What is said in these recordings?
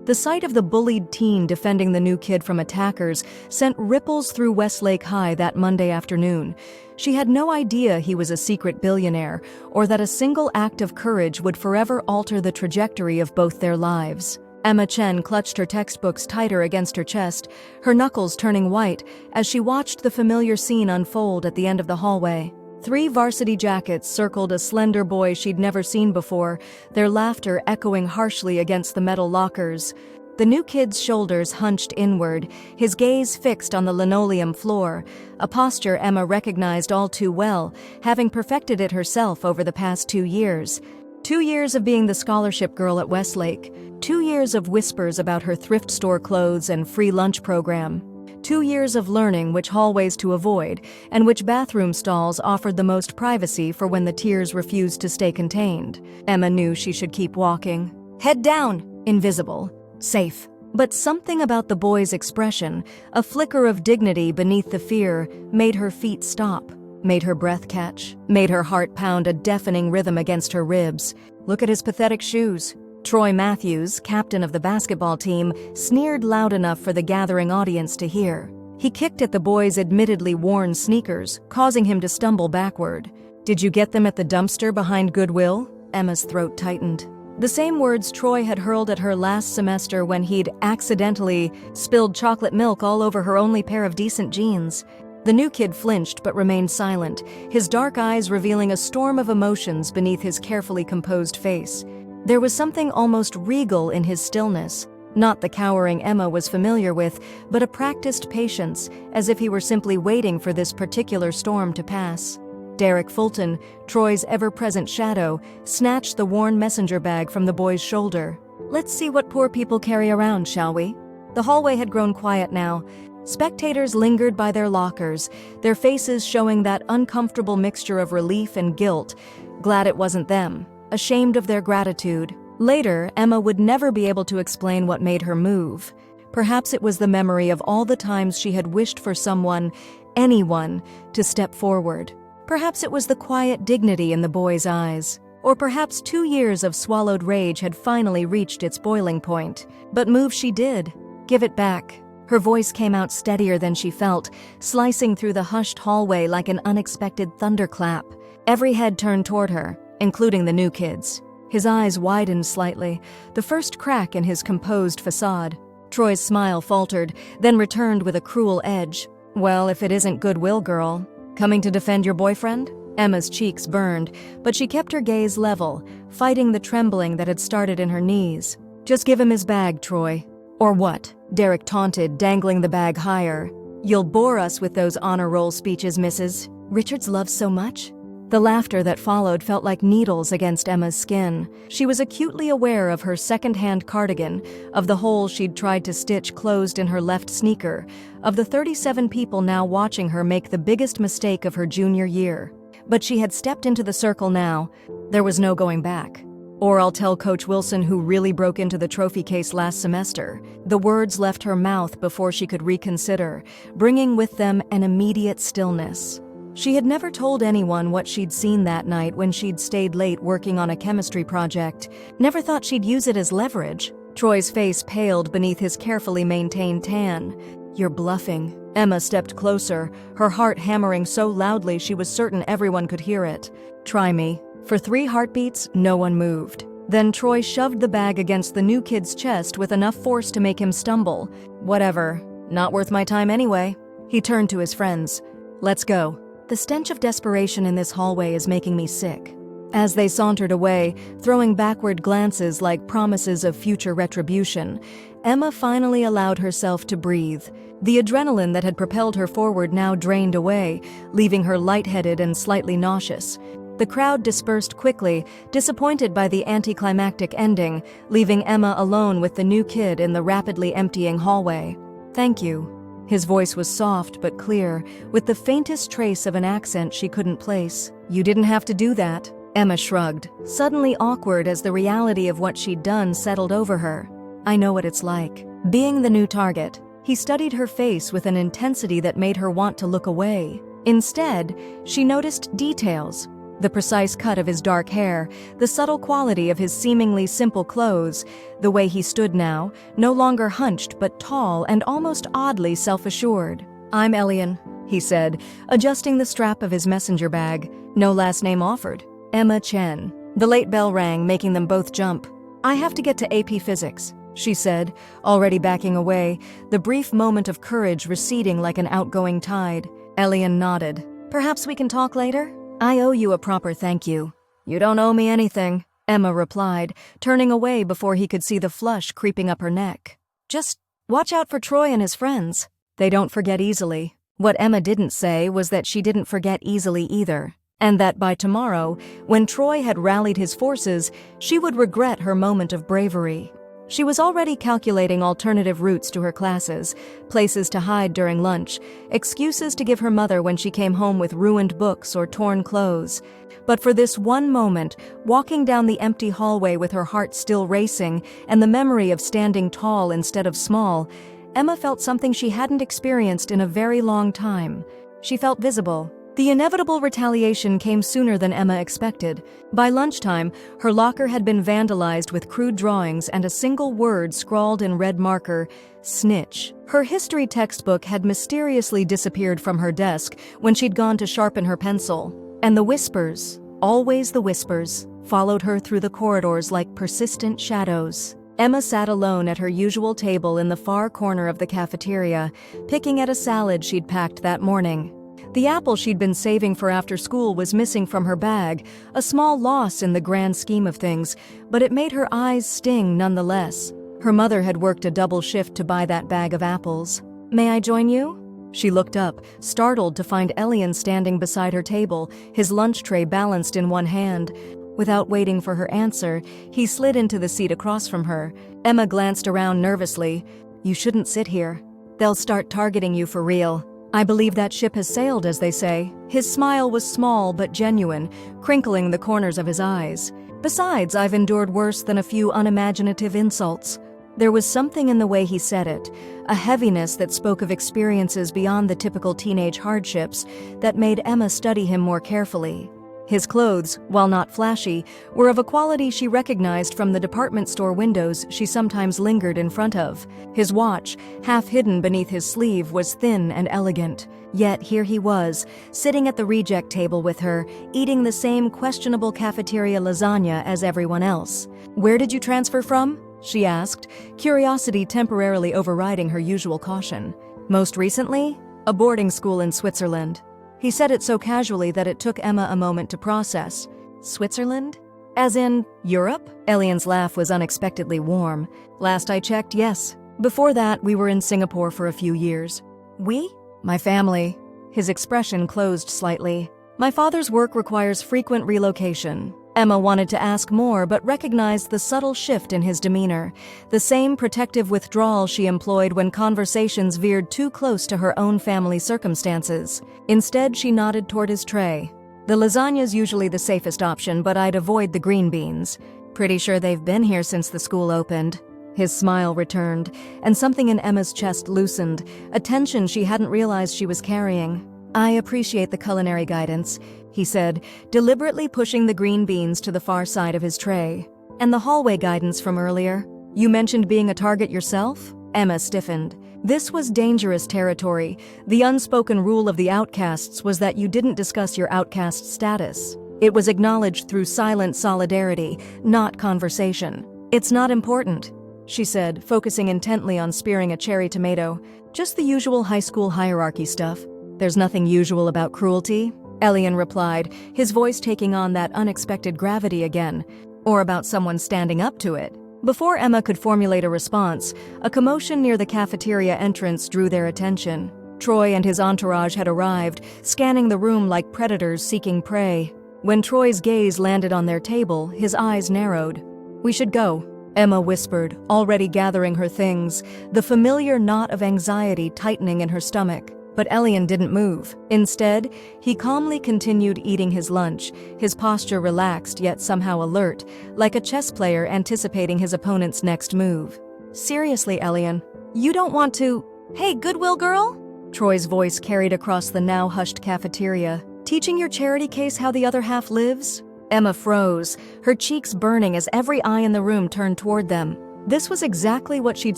The sight of the bullied teen defending the new kid from attackers sent ripples through Westlake High that Monday afternoon. She had no idea he was a secret billionaire, or that a single act of courage would forever alter the trajectory of both their lives. Emma Chen clutched her textbooks tighter against her chest, her knuckles turning white as she watched the familiar scene unfold at the end of the hallway. 3 varsity jackets circled a slender boy she'd never seen before, their laughter echoing harshly against the metal lockers. The new kid's shoulders hunched inward, his gaze fixed on the linoleum floor, a posture Emma recognized all too well, having perfected it herself over the past 2 years. 2 years of being the scholarship girl at Westlake, 2 years of whispers about her thrift store clothes and free lunch program, 2 years of learning which hallways to avoid and which bathroom stalls offered the most privacy for when the tears refused to stay contained. Emma knew she should keep walking. Head down, invisible, safe. But something about the boy's expression, a flicker of dignity beneath the fear, made her feet stop. Made her breath catch, made her heart pound a deafening rhythm against her ribs. Look at his pathetic shoes. Troy Matthews, captain of the basketball team, sneered loud enough for the gathering audience to hear. He kicked at the boy's admittedly worn sneakers, causing him to stumble backward. "Did you get them at the dumpster behind Goodwill?" Emma's throat tightened. The same words Troy had hurled at her last semester when he'd accidentally spilled chocolate milk all over her only pair of decent jeans. The new kid flinched but remained silent, his dark eyes revealing a storm of emotions beneath his carefully composed face. There was something almost regal in his stillness, not the cowering Emma was familiar with, but a practiced patience, as if he were simply waiting for this particular storm to pass. Derek Fulton, Troy's ever-present shadow, snatched the worn messenger bag from the boy's shoulder. "Let's see what poor people carry around, shall we?" The hallway had grown quiet now. Spectators lingered by their lockers, their faces showing that uncomfortable mixture of relief and guilt, glad it wasn't them, ashamed of their gratitude. Later, Emma would never be able to explain what made her move. Perhaps it was the memory of all the times she had wished for someone, anyone, to step forward. Perhaps it was the quiet dignity in the boy's eyes. Or perhaps 2 years of swallowed rage had finally reached its boiling point. But move she did. Give it back. Her voice came out steadier than she felt, slicing through the hushed hallway like an unexpected thunderclap. Every head turned toward her, including the new kid's. His eyes widened slightly, the first crack in his composed facade. Troy's smile faltered, then returned with a cruel edge. "Well, if it isn't Goodwill Girl. Coming to defend your boyfriend?" Emma's cheeks burned, but she kept her gaze level, fighting the trembling that had started in her knees. "Just give him his bag, Troy." "Or what?" Derek taunted, dangling the bag higher. "You'll bore us with those honor roll speeches, Mrs. Richards loves so much?" The laughter that followed felt like needles against Emma's skin. She was acutely aware of her second-hand cardigan, of the hole she'd tried to stitch closed in her left sneaker, of the 37 people now watching her make the biggest mistake of her junior year. But she had stepped into the circle now. There was no going back. "Or I'll tell Coach Wilson who really broke into the trophy case last semester." The words left her mouth before she could reconsider, bringing with them an immediate stillness. She had never told anyone what she'd seen that night when she'd stayed late working on a chemistry project. Never thought she'd use it as leverage. Troy's face paled beneath his carefully maintained tan. "You're bluffing." Emma stepped closer, her heart hammering so loudly she was certain everyone could hear it. "Try me." For 3 heartbeats, no one moved. Then Troy shoved the bag against the new kid's chest with enough force to make him stumble. "Whatever. Not worth my time anyway." He turned to his friends. "Let's go." "The stench of desperation in this hallway is making me sick." As they sauntered away, throwing backward glances like promises of future retribution, Emma finally allowed herself to breathe. The adrenaline that had propelled her forward now drained away, leaving her lightheaded and slightly nauseous. The crowd dispersed quickly, disappointed by the anticlimactic ending, leaving Emma alone with the new kid in the rapidly emptying hallway. "Thank you." His voice was soft but clear, with the faintest trace of an accent she couldn't place. "You didn't have to do that." Emma shrugged, suddenly awkward as the reality of what she'd done settled over her. "I know what it's like. Being the new target." He studied her face with an intensity that made her want to look away. Instead, she noticed details. The precise cut of his dark hair, the subtle quality of his seemingly simple clothes, the way he stood now, no longer hunched but tall and almost oddly self-assured. "I'm Elian," he said, adjusting the strap of his messenger bag. "No last name offered." "Emma Chen." The late bell rang, making them both jump. "I have to get to AP Physics," she said, already backing away, the brief moment of courage receding like an outgoing tide. Elian nodded. "Perhaps we can talk later? I owe you a proper thank you." "You don't owe me anything," Emma replied, turning away before he could see the flush creeping up her neck. "Just watch out for Troy and his friends. They don't forget easily." What Emma didn't say was that she didn't forget easily either, and that by tomorrow, when Troy had rallied his forces, she would regret her moment of bravery. She was already calculating alternative routes to her classes, places to hide during lunch, excuses to give her mother when she came home with ruined books or torn clothes. But for this one moment, walking down the empty hallway with her heart still racing and the memory of standing tall instead of small, Emma felt something she hadn't experienced in a very long time. She felt visible. The inevitable retaliation came sooner than Emma expected. By lunchtime, her locker had been vandalized with crude drawings and a single word scrawled in red marker: snitch. Her history textbook had mysteriously disappeared from her desk when she'd gone to sharpen her pencil. And the whispers, always the whispers, followed her through the corridors like persistent shadows. Emma sat alone at her usual table in the far corner of the cafeteria, picking at a salad she'd packed that morning. The apple she'd been saving for after school was missing from her bag, a small loss in the grand scheme of things, but it made her eyes sting nonetheless. Her mother had worked a double shift to buy that bag of apples. "May I join you?" She looked up, startled to find Elian standing beside her table, his lunch tray balanced in one hand. Without waiting for her answer, he slid into the seat across from her. Emma glanced around nervously. "You shouldn't sit here. They'll start targeting you for real. I believe that ship has sailed, as they say." His smile was small but genuine, crinkling the corners of his eyes. "Besides, I've endured worse than a few unimaginative insults." There was something in the way he said it, a heaviness that spoke of experiences beyond the typical teenage hardships that made Emma study him more carefully. His clothes, while not flashy, were of a quality she recognized from the department store windows she sometimes lingered in front of. His watch, half hidden beneath his sleeve, was thin and elegant. Yet here he was, sitting at the reject table with her, eating the same questionable cafeteria lasagna as everyone else. "Where did you transfer from?" she asked, curiosity temporarily overriding her usual caution. "Most recently, a boarding school in Switzerland." He said it so casually that it took Emma a moment to process. "Switzerland? As in Europe?" Elian's laugh was unexpectedly warm. "Last I checked, yes. Before that, we were in Singapore for a few years." "We?" "My family." His expression closed slightly. "My father's work requires frequent relocation." Emma wanted to ask more, but recognized the subtle shift in his demeanor, the same protective withdrawal she employed when conversations veered too close to her own family circumstances. Instead, she nodded toward his tray. "The lasagna's usually the safest option, but I'd avoid the green beans. Pretty sure they've been here since the school opened." His smile returned, and something in Emma's chest loosened, a tension she hadn't realized she was carrying. "I appreciate the culinary guidance," he said, deliberately pushing the green beans to the far side of his tray. "And the hallway guidance from earlier? You mentioned being a target yourself?" Emma stiffened. This was dangerous territory. The unspoken rule of the outcasts was that you didn't discuss your outcast status. It was acknowledged through silent solidarity, not conversation. "It's not important," she said, focusing intently on spearing a cherry tomato. "Just the usual high school hierarchy stuff." "There's nothing usual about cruelty," Elian replied, his voice taking on that unexpected gravity again. "Or about someone standing up to it." Before Emma could formulate a response, a commotion near the cafeteria entrance drew their attention. Troy and his entourage had arrived, scanning the room like predators seeking prey. When Troy's gaze landed on their table, his eyes narrowed. "We should go," Emma whispered, already gathering her things, the familiar knot of anxiety tightening in her stomach. But Elian didn't move. Instead, he calmly continued eating his lunch, his posture relaxed yet somehow alert, like a chess player anticipating his opponent's next move. "Seriously, Elian, you don't want to— Hey, Goodwill girl?" Troy's voice carried across the now hushed cafeteria. Teaching your charity case how the other half lives? Emma froze, her cheeks burning as every eye in the room turned toward them. This was exactly what she'd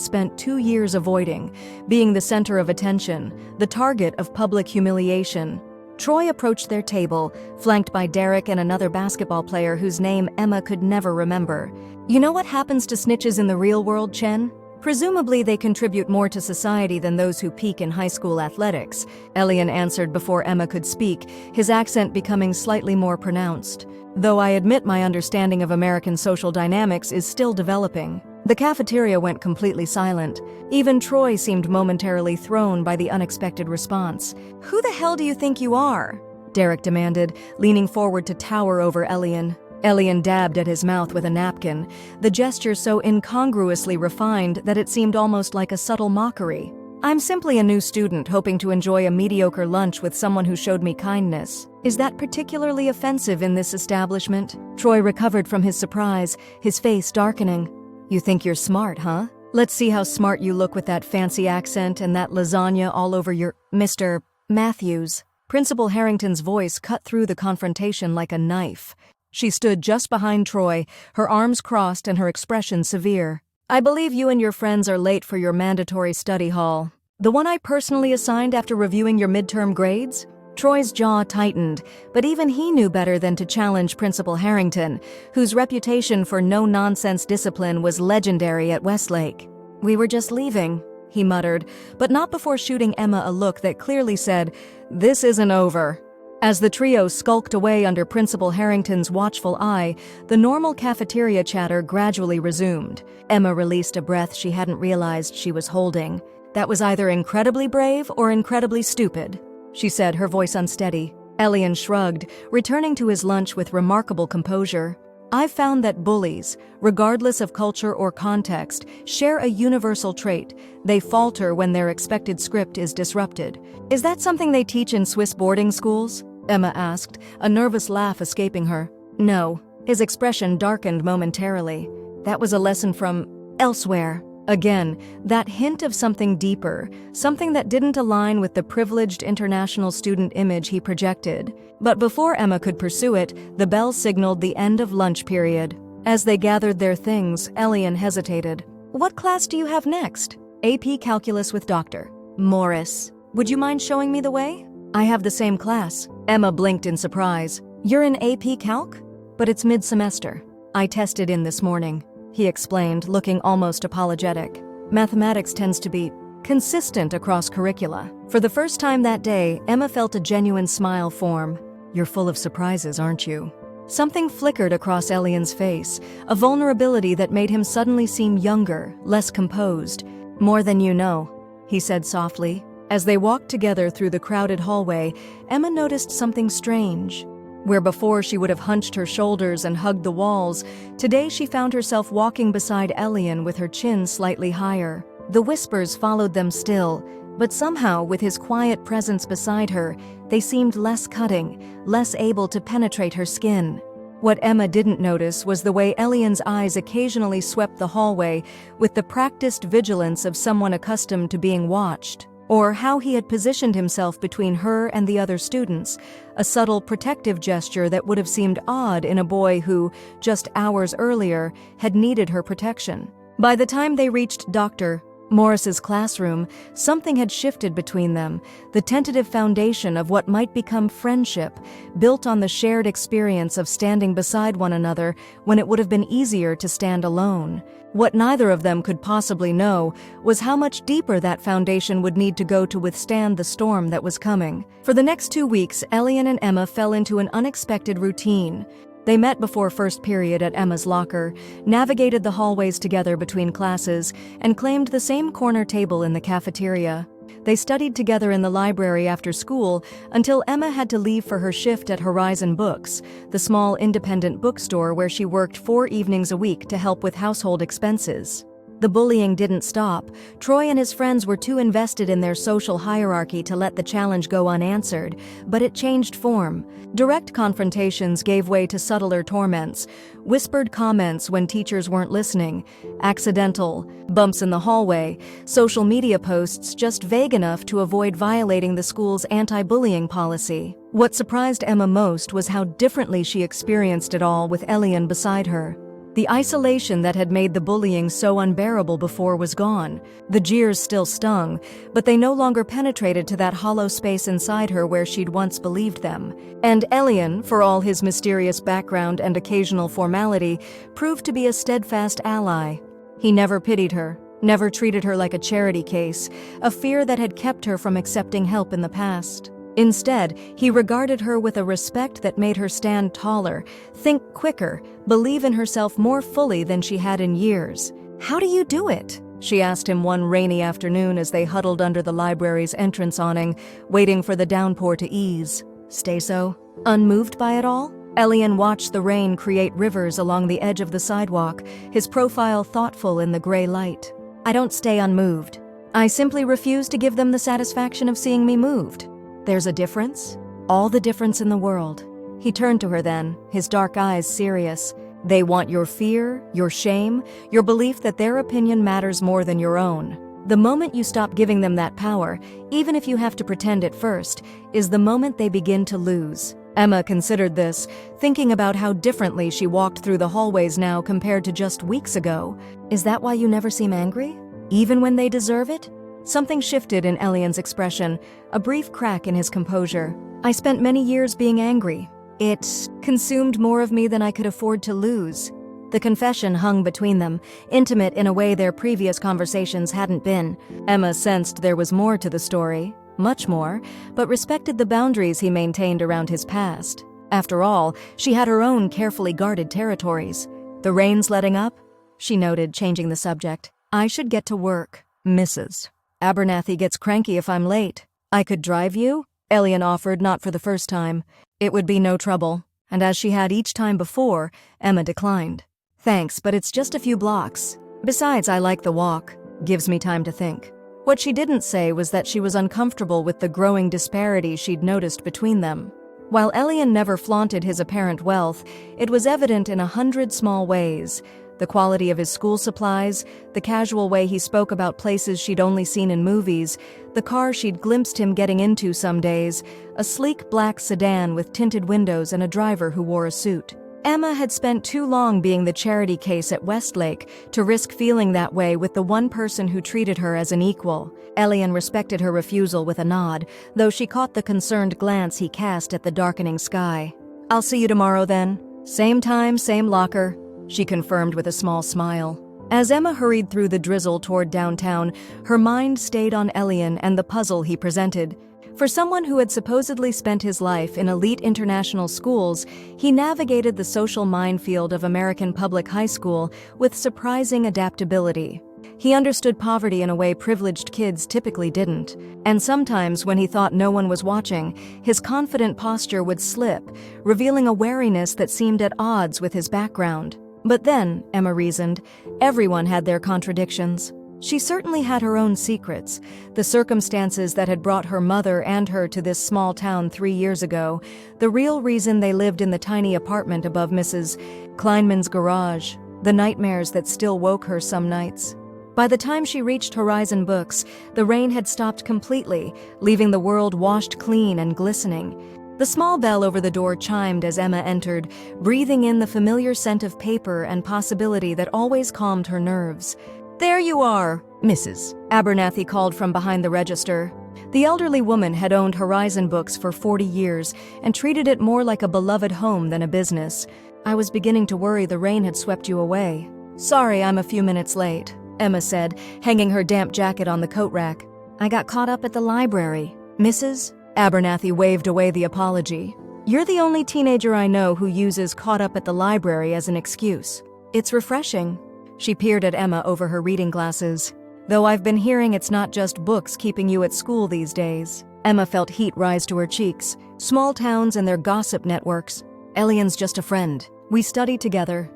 spent 2 years avoiding, being the center of attention, the target of public humiliation. Troy approached their table, flanked by Derek and another basketball player whose name Emma could never remember. You know what happens to snitches in the real world, Chen? Presumably they contribute more to society than those who peak in high school athletics, Elian answered before Emma could speak, his accent becoming slightly more pronounced. Though I admit my understanding of American social dynamics is still developing. The cafeteria went completely silent. Even Troy seemed momentarily thrown by the unexpected response. Who the hell do you think you are? Derek demanded, leaning forward to tower over Elian. Elian dabbed at his mouth with a napkin, the gesture so incongruously refined that it seemed almost like a subtle mockery. I'm simply a new student hoping to enjoy a mediocre lunch with someone who showed me kindness. Is that particularly offensive in this establishment? Troy recovered from his surprise, his face darkening. You think you're smart, huh? Let's see how smart you look with that fancy accent and that lasagna all over your… Mr. Matthews. Principal Harrington's voice cut through the confrontation like a knife. She stood just behind Troy, her arms crossed and her expression severe. I believe you and your friends are late for your mandatory study hall. The one I personally assigned after reviewing your midterm grades? Troy's jaw tightened, but even he knew better than to challenge Principal Harrington, whose reputation for no-nonsense discipline was legendary at Westlake. We were just leaving, he muttered, but not before shooting Emma a look that clearly said, "This isn't over." As the trio skulked away under Principal Harrington's watchful eye, the normal cafeteria chatter gradually resumed. Emma released a breath she hadn't realized she was holding. That was either incredibly brave or incredibly stupid, she said, her voice unsteady. Elian shrugged, returning to his lunch with remarkable composure. I've found that bullies, regardless of culture or context, share a universal trait. They falter when their expected script is disrupted. Is that something they teach in Swiss boarding schools? Emma asked, a nervous laugh escaping her. No. His expression darkened momentarily. That was a lesson from elsewhere. Again, that hint of something deeper, something that didn't align with the privileged international student image he projected. But before Emma could pursue it, the bell signaled the end of lunch period. As they gathered their things, Elian hesitated. What class do you have next? AP Calculus with Dr. Morris. Would you mind showing me the way? I have the same class. Emma blinked in surprise. You're in AP Calc? But it's mid-semester. I tested in this morning, he explained, looking almost apologetic. Mathematics tends to be consistent across curricula. For the first time that day, Emma felt a genuine smile form. You're full of surprises, aren't you? Something flickered across Elian's face, a vulnerability that made him suddenly seem younger, less composed. More than you know, he said softly. As they walked together through the crowded hallway, Emma noticed something strange. Where before she would have hunched her shoulders and hugged the walls, today she found herself walking beside Elian with her chin slightly higher. The whispers followed them still, but somehow, with his quiet presence beside her, they seemed less cutting, less able to penetrate her skin. What Emma didn't notice was the way Elian's eyes occasionally swept the hallway with the practiced vigilance of someone accustomed to being watched. Or how he had positioned himself between her and the other students, a subtle protective gesture that would have seemed odd in a boy who, just hours earlier, had needed her protection. By the time they reached Dr. Morris's classroom, something had shifted between them, the tentative foundation of what might become friendship, built on the shared experience of standing beside one another when it would have been easier to stand alone. What neither of them could possibly know was how much deeper that foundation would need to go to withstand the storm that was coming. For the next 2 weeks, Elian and Emma fell into an unexpected routine. They met before first period at Emma's locker, navigated the hallways together between classes, and claimed the same corner table in the cafeteria. They studied together in the library after school until Emma had to leave for her shift at Horizon Books, the small independent bookstore where she worked 4 evenings a week to help with household expenses. The bullying didn't stop. Troy and his friends were too invested in their social hierarchy to let the challenge go unanswered, but it changed form. Direct confrontations gave way to subtler torments, whispered comments when teachers weren't listening, accidental bumps in the hallway, social media posts just vague enough to avoid violating the school's anti-bullying policy. What surprised Emma most was how differently she experienced it all with Elian beside her. The isolation that had made the bullying so unbearable before was gone. The jeers still stung, but they no longer penetrated to that hollow space inside her where she'd once believed them. And Elian, for all his mysterious background and occasional formality, proved to be a steadfast ally. He never pitied her, never treated her like a charity case, a fear that had kept her from accepting help in the past. Instead, he regarded her with a respect that made her stand taller, think quicker, believe in herself more fully than she had in years. "How do you do it?" she asked him one rainy afternoon as they huddled under the library's entrance awning, waiting for the downpour to ease. "Stay so? Unmoved by it all?" Elian watched the rain create rivers along the edge of the sidewalk, his profile thoughtful in the gray light. "I don't stay unmoved. I simply refuse to give them the satisfaction of seeing me moved. There's a difference? All the difference in the world." He turned to her then, his dark eyes serious. "They want your fear, your shame, your belief that their opinion matters more than your own. The moment you stop giving them that power, even if you have to pretend at first, is the moment they begin to lose." Emma considered this, thinking about how differently she walked through the hallways now compared to just weeks ago. "Is that why you never seem angry? Even when they deserve it?" Something shifted in Elian's expression, a brief crack in his composure. "I spent many years being angry. It consumed more of me than I could afford to lose." The confession hung between them, intimate in a way their previous conversations hadn't been. Emma sensed there was more to the story, much more, but respected the boundaries he maintained around his past. After all, she had her own carefully guarded territories. "The rain's letting up?" she noted, changing the subject. "I should get to work, Mrs. Abernathy gets cranky if I'm late. I could drive you?" Elian offered, not for the first time. It would be no trouble, and as she had each time before, Emma declined. "Thanks, but it's just a few blocks. Besides, I like the walk. Gives me time to think." What she didn't say was that she was uncomfortable with the growing disparity she'd noticed between them. While Elian never flaunted his apparent wealth, it was evident in 100 small ways. The quality of his school supplies, the casual way he spoke about places she'd only seen in movies, the car she'd glimpsed him getting into some days, a sleek black sedan with tinted windows and a driver who wore a suit. Emma had spent too long being the charity case at Westlake to risk feeling that way with the one person who treated her as an equal. Elian respected her refusal with a nod, though she caught the concerned glance he cast at the darkening sky. "I'll see you tomorrow then. Same time, same locker," she confirmed with a small smile. As Emma hurried through the drizzle toward downtown, her mind stayed on Elian and the puzzle he presented. For someone who had supposedly spent his life in elite international schools, he navigated the social minefield of American public high school with surprising adaptability. He understood poverty in a way privileged kids typically didn't, and sometimes when he thought no one was watching, his confident posture would slip, revealing a wariness that seemed at odds with his background. But then, Emma reasoned, everyone had their contradictions. She certainly had her own secrets, the circumstances that had brought her mother and her to this small town 3 years ago, the real reason they lived in the tiny apartment above Mrs. Kleinman's garage, the nightmares that still woke her some nights. By the time she reached Horizon Books, the rain had stopped completely, leaving the world washed clean and glistening. The small bell over the door chimed as Emma entered, breathing in the familiar scent of paper and possibility that always calmed her nerves. "There you are, Mrs. Abernathy called from behind the register. The elderly woman had owned Horizon Books for 40 years and treated it more like a beloved home than a business. "I was beginning to worry the rain had swept you away." "Sorry, I'm a few minutes late," Emma said, hanging her damp jacket on the coat rack. "I got caught up at the library, Mrs. Abernathy waved away the apology. "You're the only teenager I know who uses caught up at the library as an excuse. It's refreshing." She peered at Emma over her reading glasses. "Though I've been hearing it's not just books keeping you at school these days." Emma felt heat rise to her cheeks. Small towns and their gossip networks. "Elian's just a friend. We study together."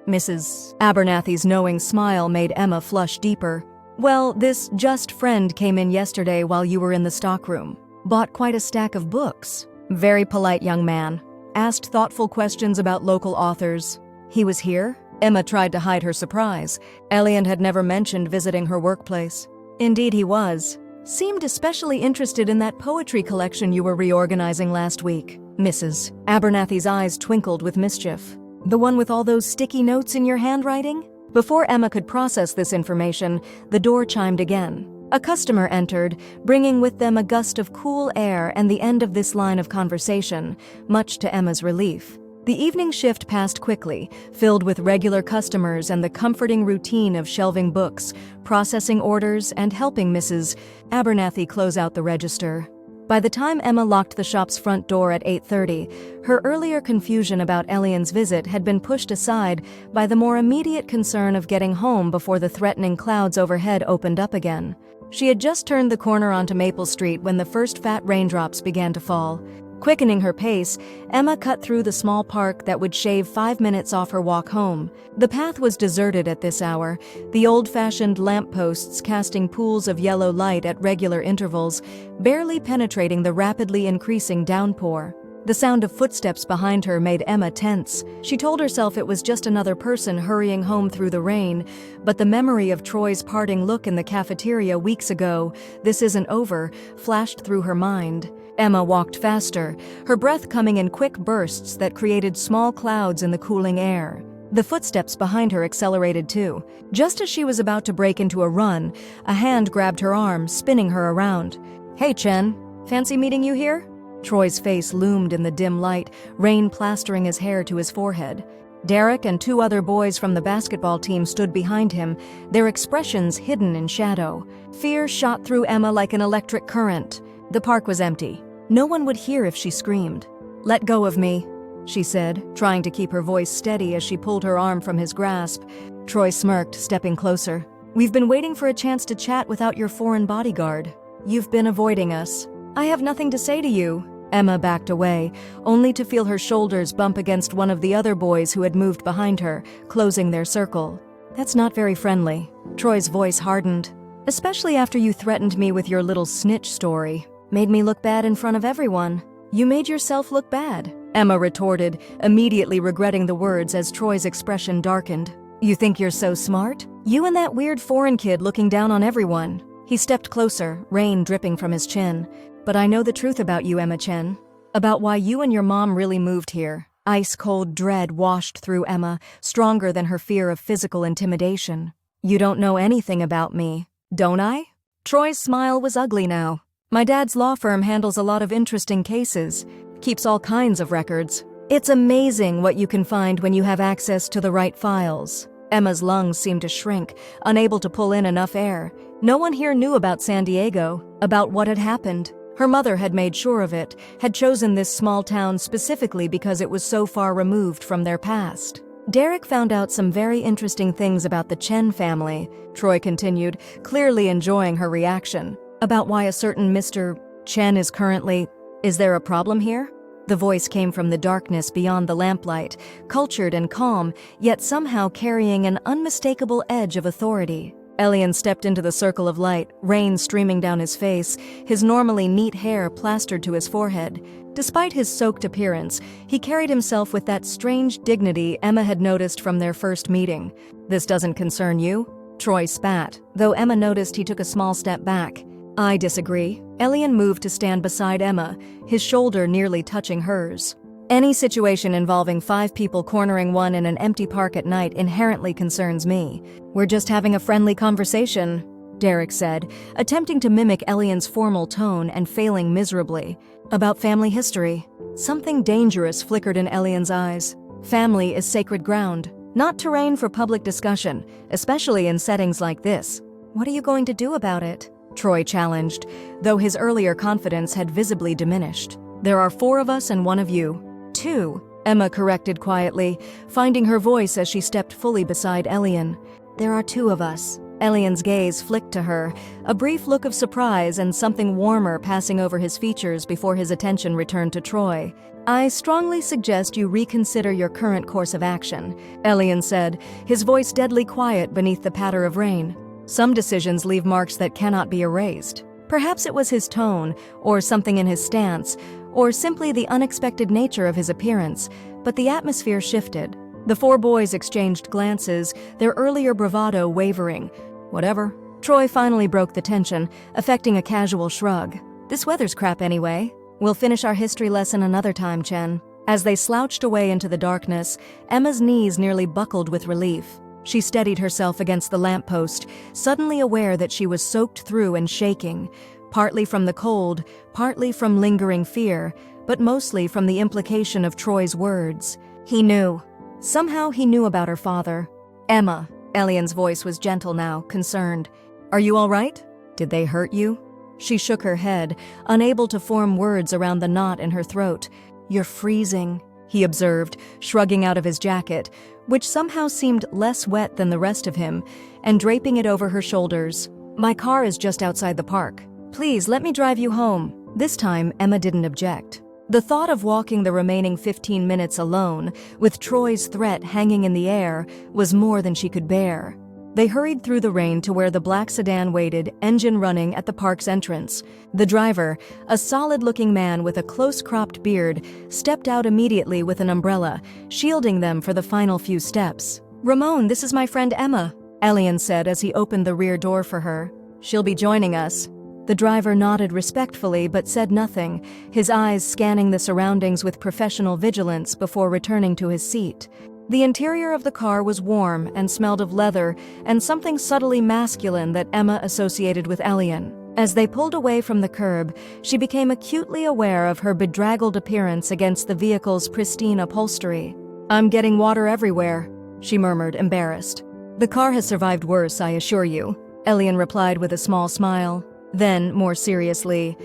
Mrs. Abernathy's knowing smile made Emma flush deeper. Well, this just friend came in yesterday while you were in the stockroom. Bought quite a stack of books. Very polite young man. Asked thoughtful questions about local authors. He was here? Emma tried to hide her surprise. Elian had never mentioned visiting her workplace. Indeed he was. Seemed especially interested in that poetry collection you were reorganizing last week. Mrs. Abernathy's eyes twinkled with mischief. The one with all those sticky notes in your handwriting? Before Emma could process this information, the door chimed again. A customer entered, bringing with them a gust of cool air and the end of this line of conversation, much to Emma's relief. The evening shift passed quickly, filled with regular customers and the comforting routine of shelving books, processing orders, and helping Mrs. Abernathy close out the register. By the time Emma locked the shop's front door at 8:30, her earlier confusion about Elian's visit had been pushed aside by the more immediate concern of getting home before the threatening clouds overhead opened up again. She had just turned the corner onto Maple Street when the first fat raindrops began to fall. Quickening her pace, Emma cut through the small park that would shave 5 minutes off her walk home. The path was deserted at this hour, the old-fashioned lampposts casting pools of yellow light at regular intervals, barely penetrating the rapidly increasing downpour. The sound of footsteps behind her made Emma tense. She told herself it was just another person hurrying home through the rain, but the memory of Troy's parting look in the cafeteria weeks ago, "This isn't over," flashed through her mind. Emma walked faster, her breath coming in quick bursts that created small clouds in the cooling air. The footsteps behind her accelerated too. Just as she was about to break into a run, a hand grabbed her arm, spinning her around. "Hey, Chen, fancy meeting you here?" Troy's face loomed in the dim light, rain plastering his hair to his forehead. Derek and 2 other boys from the basketball team stood behind him, their expressions hidden in shadow. Fear shot through Emma like an electric current. The park was empty. No one would hear if she screamed. "Let go of me," she said, trying to keep her voice steady as she pulled her arm from his grasp. Troy smirked, stepping closer. "We've been waiting for a chance to chat without your foreign bodyguard. You've been avoiding us." "I have nothing to say to you." Emma backed away, only to feel her shoulders bump against one of the other boys who had moved behind her, closing their circle. "That's not very friendly." Troy's voice hardened. "Especially after you threatened me with your little snitch story. Made me look bad in front of everyone." "You made yourself look bad," Emma retorted, immediately regretting the words as Troy's expression darkened. "You think you're so smart? You and that weird foreign kid looking down on everyone." He stepped closer, rain dripping from his chin. "But I know the truth about you, Emma Chen. About why you and your mom really moved here." Ice-cold dread washed through Emma, stronger than her fear of physical intimidation. "You don't know anything about me, don't I?" Troy's smile was ugly now. "My dad's law firm handles a lot of interesting cases, keeps all kinds of records. It's amazing what you can find when you have access to the right files." Emma's lungs seemed to shrink, unable to pull in enough air. No one here knew about San Diego, about what had happened. Her mother had made sure of it, had chosen this small town specifically because it was so far removed from their past. "Derek found out some very interesting things about the Chen family," Troy continued, clearly enjoying her reaction. "About why a certain Mr. Chen is currently... Is there a problem here?" The voice came from the darkness beyond the lamplight, cultured and calm, yet somehow carrying an unmistakable edge of authority. Elian stepped into the circle of light, rain streaming down his face, his normally neat hair plastered to his forehead. Despite his soaked appearance, he carried himself with that strange dignity Emma had noticed from their first meeting. "This doesn't concern you?" Troy spat, though Emma noticed he took a small step back. "I disagree." Elian moved to stand beside Emma, his shoulder nearly touching hers. "Any situation involving 5 people cornering one in an empty park at night inherently concerns me. We're just having a friendly conversation," Derek said, attempting to mimic Elian's formal tone and failing miserably. "About family history." Something dangerous flickered in Elian's eyes. Family is sacred ground, not terrain for public discussion, especially in settings like this. "What are you going to do about it?" Troy challenged, though his earlier confidence had visibly diminished. "There are 4 of us and 1 of you." 2, Emma corrected quietly, finding her voice as she stepped fully beside Elian. "There are 2 of us." Elian's gaze flicked to her, a brief look of surprise and something warmer passing over his features before his attention returned to Troy. "I strongly suggest you reconsider your current course of action," Elian said, his voice deadly quiet beneath the patter of rain. "Some decisions leave marks that cannot be erased." Perhaps it was his tone, or something in his stance, or simply the unexpected nature of his appearance, but the atmosphere shifted. The four boys exchanged glances, their earlier bravado wavering. "Whatever." Troy finally broke the tension, affecting a casual shrug. "This weather's crap anyway. We'll finish our history lesson another time, Chen." As they slouched away into the darkness, Emma's knees nearly buckled with relief. She steadied herself against the lamppost, suddenly aware that she was soaked through and shaking, partly from the cold, partly from lingering fear, but mostly from the implication of Troy's words. He knew. Somehow he knew about her father. "Emma," Elian's voice was gentle now, concerned. "Are you all right? Did they hurt you?" She shook her head, unable to form words around the knot in her throat. "You're freezing," he observed, shrugging out of his jacket, which somehow seemed less wet than the rest of him, and draping it over her shoulders. "My car is just outside the park. Please let me drive you home." This time, Emma didn't object. The thought of walking the remaining 15 minutes alone, with Troy's threat hanging in the air, was more than she could bear. They hurried through the rain to where the black sedan waited, engine running, at the park's entrance. The driver, a solid-looking man with a close-cropped beard, stepped out immediately with an umbrella, shielding them for the final few steps. "Ramon, this is my friend Emma," Elian said as he opened the rear door for her. "She'll be joining us." The driver nodded respectfully but said nothing, his eyes scanning the surroundings with professional vigilance before returning to his seat. The interior of the car was warm and smelled of leather and something subtly masculine that Emma associated with Elian. As they pulled away from the curb, she became acutely aware of her bedraggled appearance against the vehicle's pristine upholstery. "I'm getting water everywhere," she murmured, embarrassed. "The car has survived worse, I assure you," Elian replied with a small smile. Then, more seriously,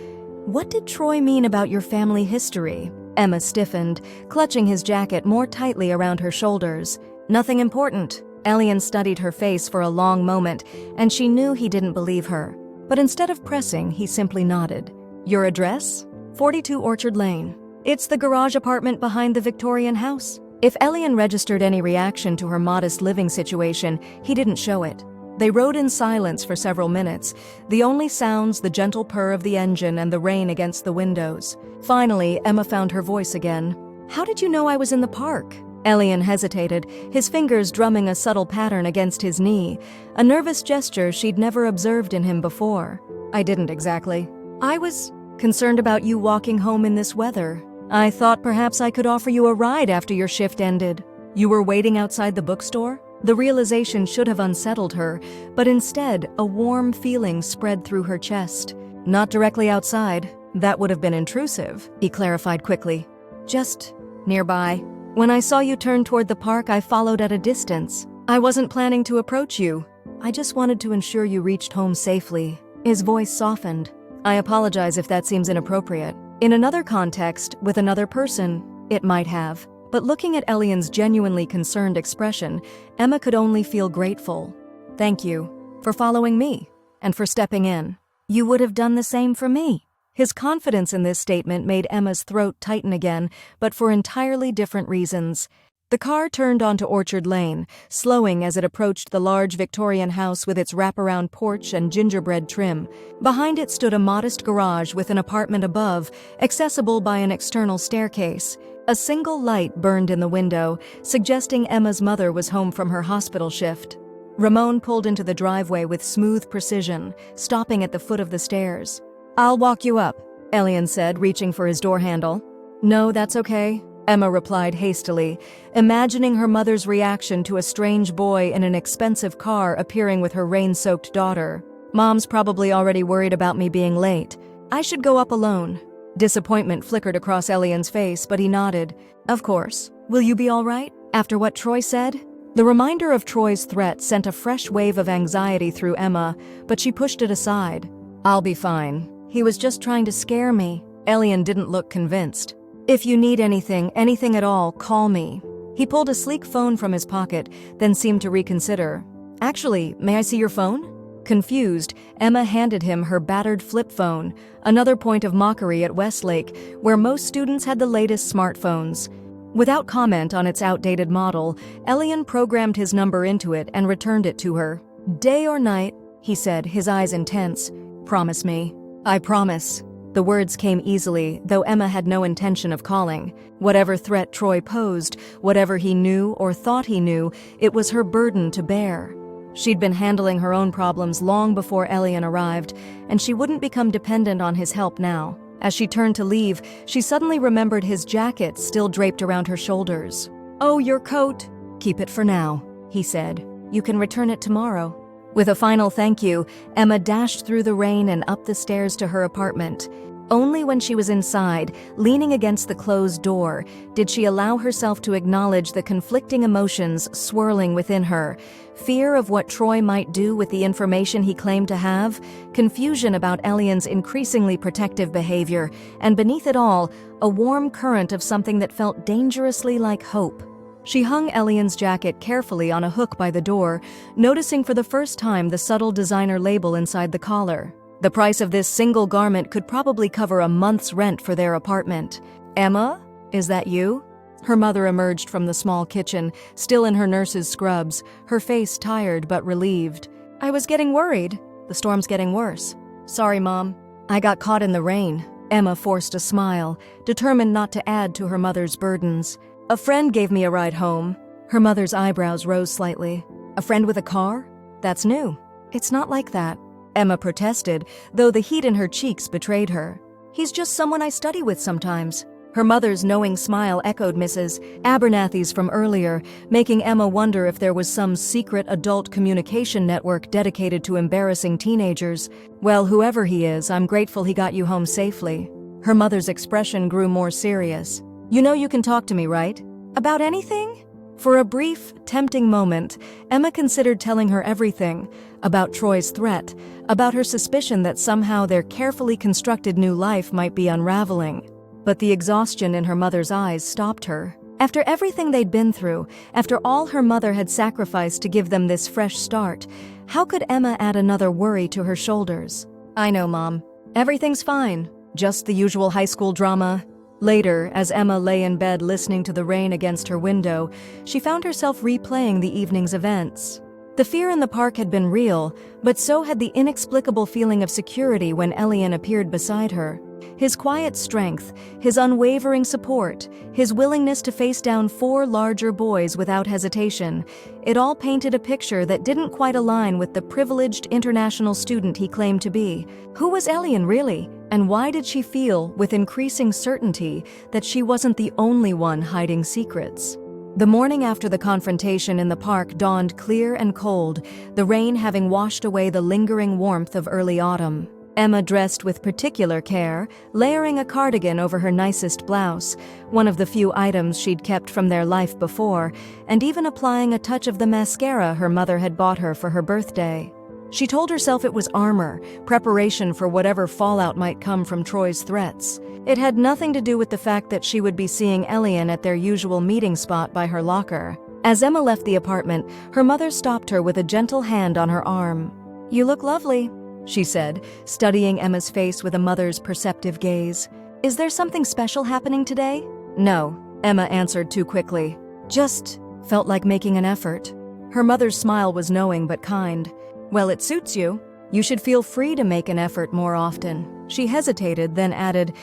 "What did Troy mean about your family history?" Emma stiffened, clutching his jacket more tightly around her shoulders. "Nothing important." Elian studied her face for a long moment, and she knew he didn't believe her. But instead of pressing, he simply nodded. "Your address? 42 Orchard Lane. It's the garage apartment behind the Victorian house." If Elian registered any reaction to her modest living situation, he didn't show it. They rode in silence for several minutes, the only sounds the gentle purr of the engine and the rain against the windows. Finally, Emma found her voice again. "How did you know I was in the park?" Elian hesitated, his fingers drumming a subtle pattern against his knee, a nervous gesture she'd never observed in him before. "I didn't exactly. I was concerned about you walking home in this weather. I thought perhaps I could offer you a ride after your shift ended." "You were waiting outside the bookstore?" The realization should have unsettled her, but instead, a warm feeling spread through her chest. "Not directly outside. That would have been intrusive," he clarified quickly. "Just nearby. When I saw you turn toward the park, I followed at a distance. I wasn't planning to approach you. I just wanted to ensure you reached home safely." His voice softened. "I apologize if that seems inappropriate. In another context, with another person, it might have." But looking at Elian's genuinely concerned expression, Emma could only feel grateful. "Thank you for following me and for stepping in. You would have done the same for me." His confidence in this statement made Emma's throat tighten again, but for entirely different reasons. The car turned onto Orchard Lane, slowing as it approached the large Victorian house with its wraparound porch and gingerbread trim. Behind it stood a modest garage with an apartment above, accessible by an external staircase. A single light burned in the window, suggesting Emma's mother was home from her hospital shift. Ramon pulled into the driveway with smooth precision, stopping at the foot of the stairs. "I'll walk you up," Elian said, reaching for his door handle. "No, that's okay," Emma replied hastily, imagining her mother's reaction to a strange boy in an expensive car appearing with her rain-soaked daughter. "Mom's probably already worried about me being late. I should go up alone." Disappointment flickered across Elian's face, but he nodded. "Of course. Will you be all right? After what Troy said?" The reminder of Troy's threat sent a fresh wave of anxiety through Emma, but she pushed it aside. "I'll be fine. He was just trying to scare me." Elian didn't look convinced. "If you need anything at all, call me." He pulled a sleek phone from his pocket, then seemed to reconsider. Actually, may I see your phone? Confused, Emma handed him her battered flip phone, another point of mockery at Westlake, where most students had the latest smartphones. Without comment on its outdated model, Elian programmed his number into it and returned it to her. "Day or night," he said, his eyes intense. "Promise me." "I promise." The words came easily, though Emma had no intention of calling. Whatever threat Troy posed, whatever he knew or thought he knew, it was her burden to bear. She'd been handling her own problems long before Elian arrived, and she wouldn't become dependent on his help now. As she turned to leave, she suddenly remembered his jacket still draped around her shoulders. "Oh, your coat." "Keep it for now," he said. "You can return it tomorrow." With a final thank you, Emma dashed through the rain and up the stairs to her apartment. Only when she was inside, leaning against the closed door, did she allow herself to acknowledge the conflicting emotions swirling within her. Fear of what Troy might do with the information he claimed to have, confusion about Elian's increasingly protective behavior, and beneath it all, a warm current of something that felt dangerously like hope. She hung Elian's jacket carefully on a hook by the door, noticing for the first time the subtle designer label inside the collar. The price of this single garment could probably cover a month's rent for their apartment. "Emma, is that you?" Her mother emerged from the small kitchen, still in her nurse's scrubs, her face tired but relieved. "I was getting worried. The storm's getting worse." "Sorry, Mom. I got caught in the rain." Emma forced a smile, determined not to add to her mother's burdens. "A friend gave me a ride home." Her mother's eyebrows rose slightly. "A friend with a car? That's new." "It's not like that," Emma protested, though the heat in her cheeks betrayed her. "He's just someone I study with sometimes." Her mother's knowing smile echoed Mrs. Abernathy's from earlier, making Emma wonder if there was some secret adult communication network dedicated to embarrassing teenagers. "Well, whoever he is, I'm grateful he got you home safely." Her mother's expression grew more serious. "You know you can talk to me, right? About anything?" For a brief, tempting moment, Emma considered telling her everything, about Troy's threat, about her suspicion that somehow their carefully constructed new life might be unraveling. But the exhaustion in her mother's eyes stopped her. After everything they'd been through, after all her mother had sacrificed to give them this fresh start, how could Emma add another worry to her shoulders? "I know, Mom. Everything's fine. Just the usual high school drama." Later, as Emma lay in bed listening to the rain against her window, she found herself replaying the evening's events. The fear in the park had been real, but so had the inexplicable feeling of security when Elian appeared beside her. His quiet strength, his unwavering support, his willingness to face down 4 larger boys without hesitation, it all painted a picture that didn't quite align with the privileged international student he claimed to be. Who was Elian really? And why did she feel, with increasing certainty, that she wasn't the only one hiding secrets? The morning after the confrontation in the park dawned clear and cold, the rain having washed away the lingering warmth of early autumn. Emma dressed with particular care, layering a cardigan over her nicest blouse, one of the few items she'd kept from their life before, and even applying a touch of the mascara her mother had bought her for her birthday. She told herself it was armor, preparation for whatever fallout might come from Troy's threats. It had nothing to do with the fact that she would be seeing Elian at their usual meeting spot by her locker. As Emma left the apartment, her mother stopped her with a gentle hand on her arm. "You look lovely," she said, studying Emma's face with a mother's perceptive gaze. "Is there something special happening today?" "No," Emma answered too quickly. "Just felt like making an effort." Her mother's smile was knowing but kind. "Well, it suits you. You should feel free to make an effort more often." She hesitated, then added,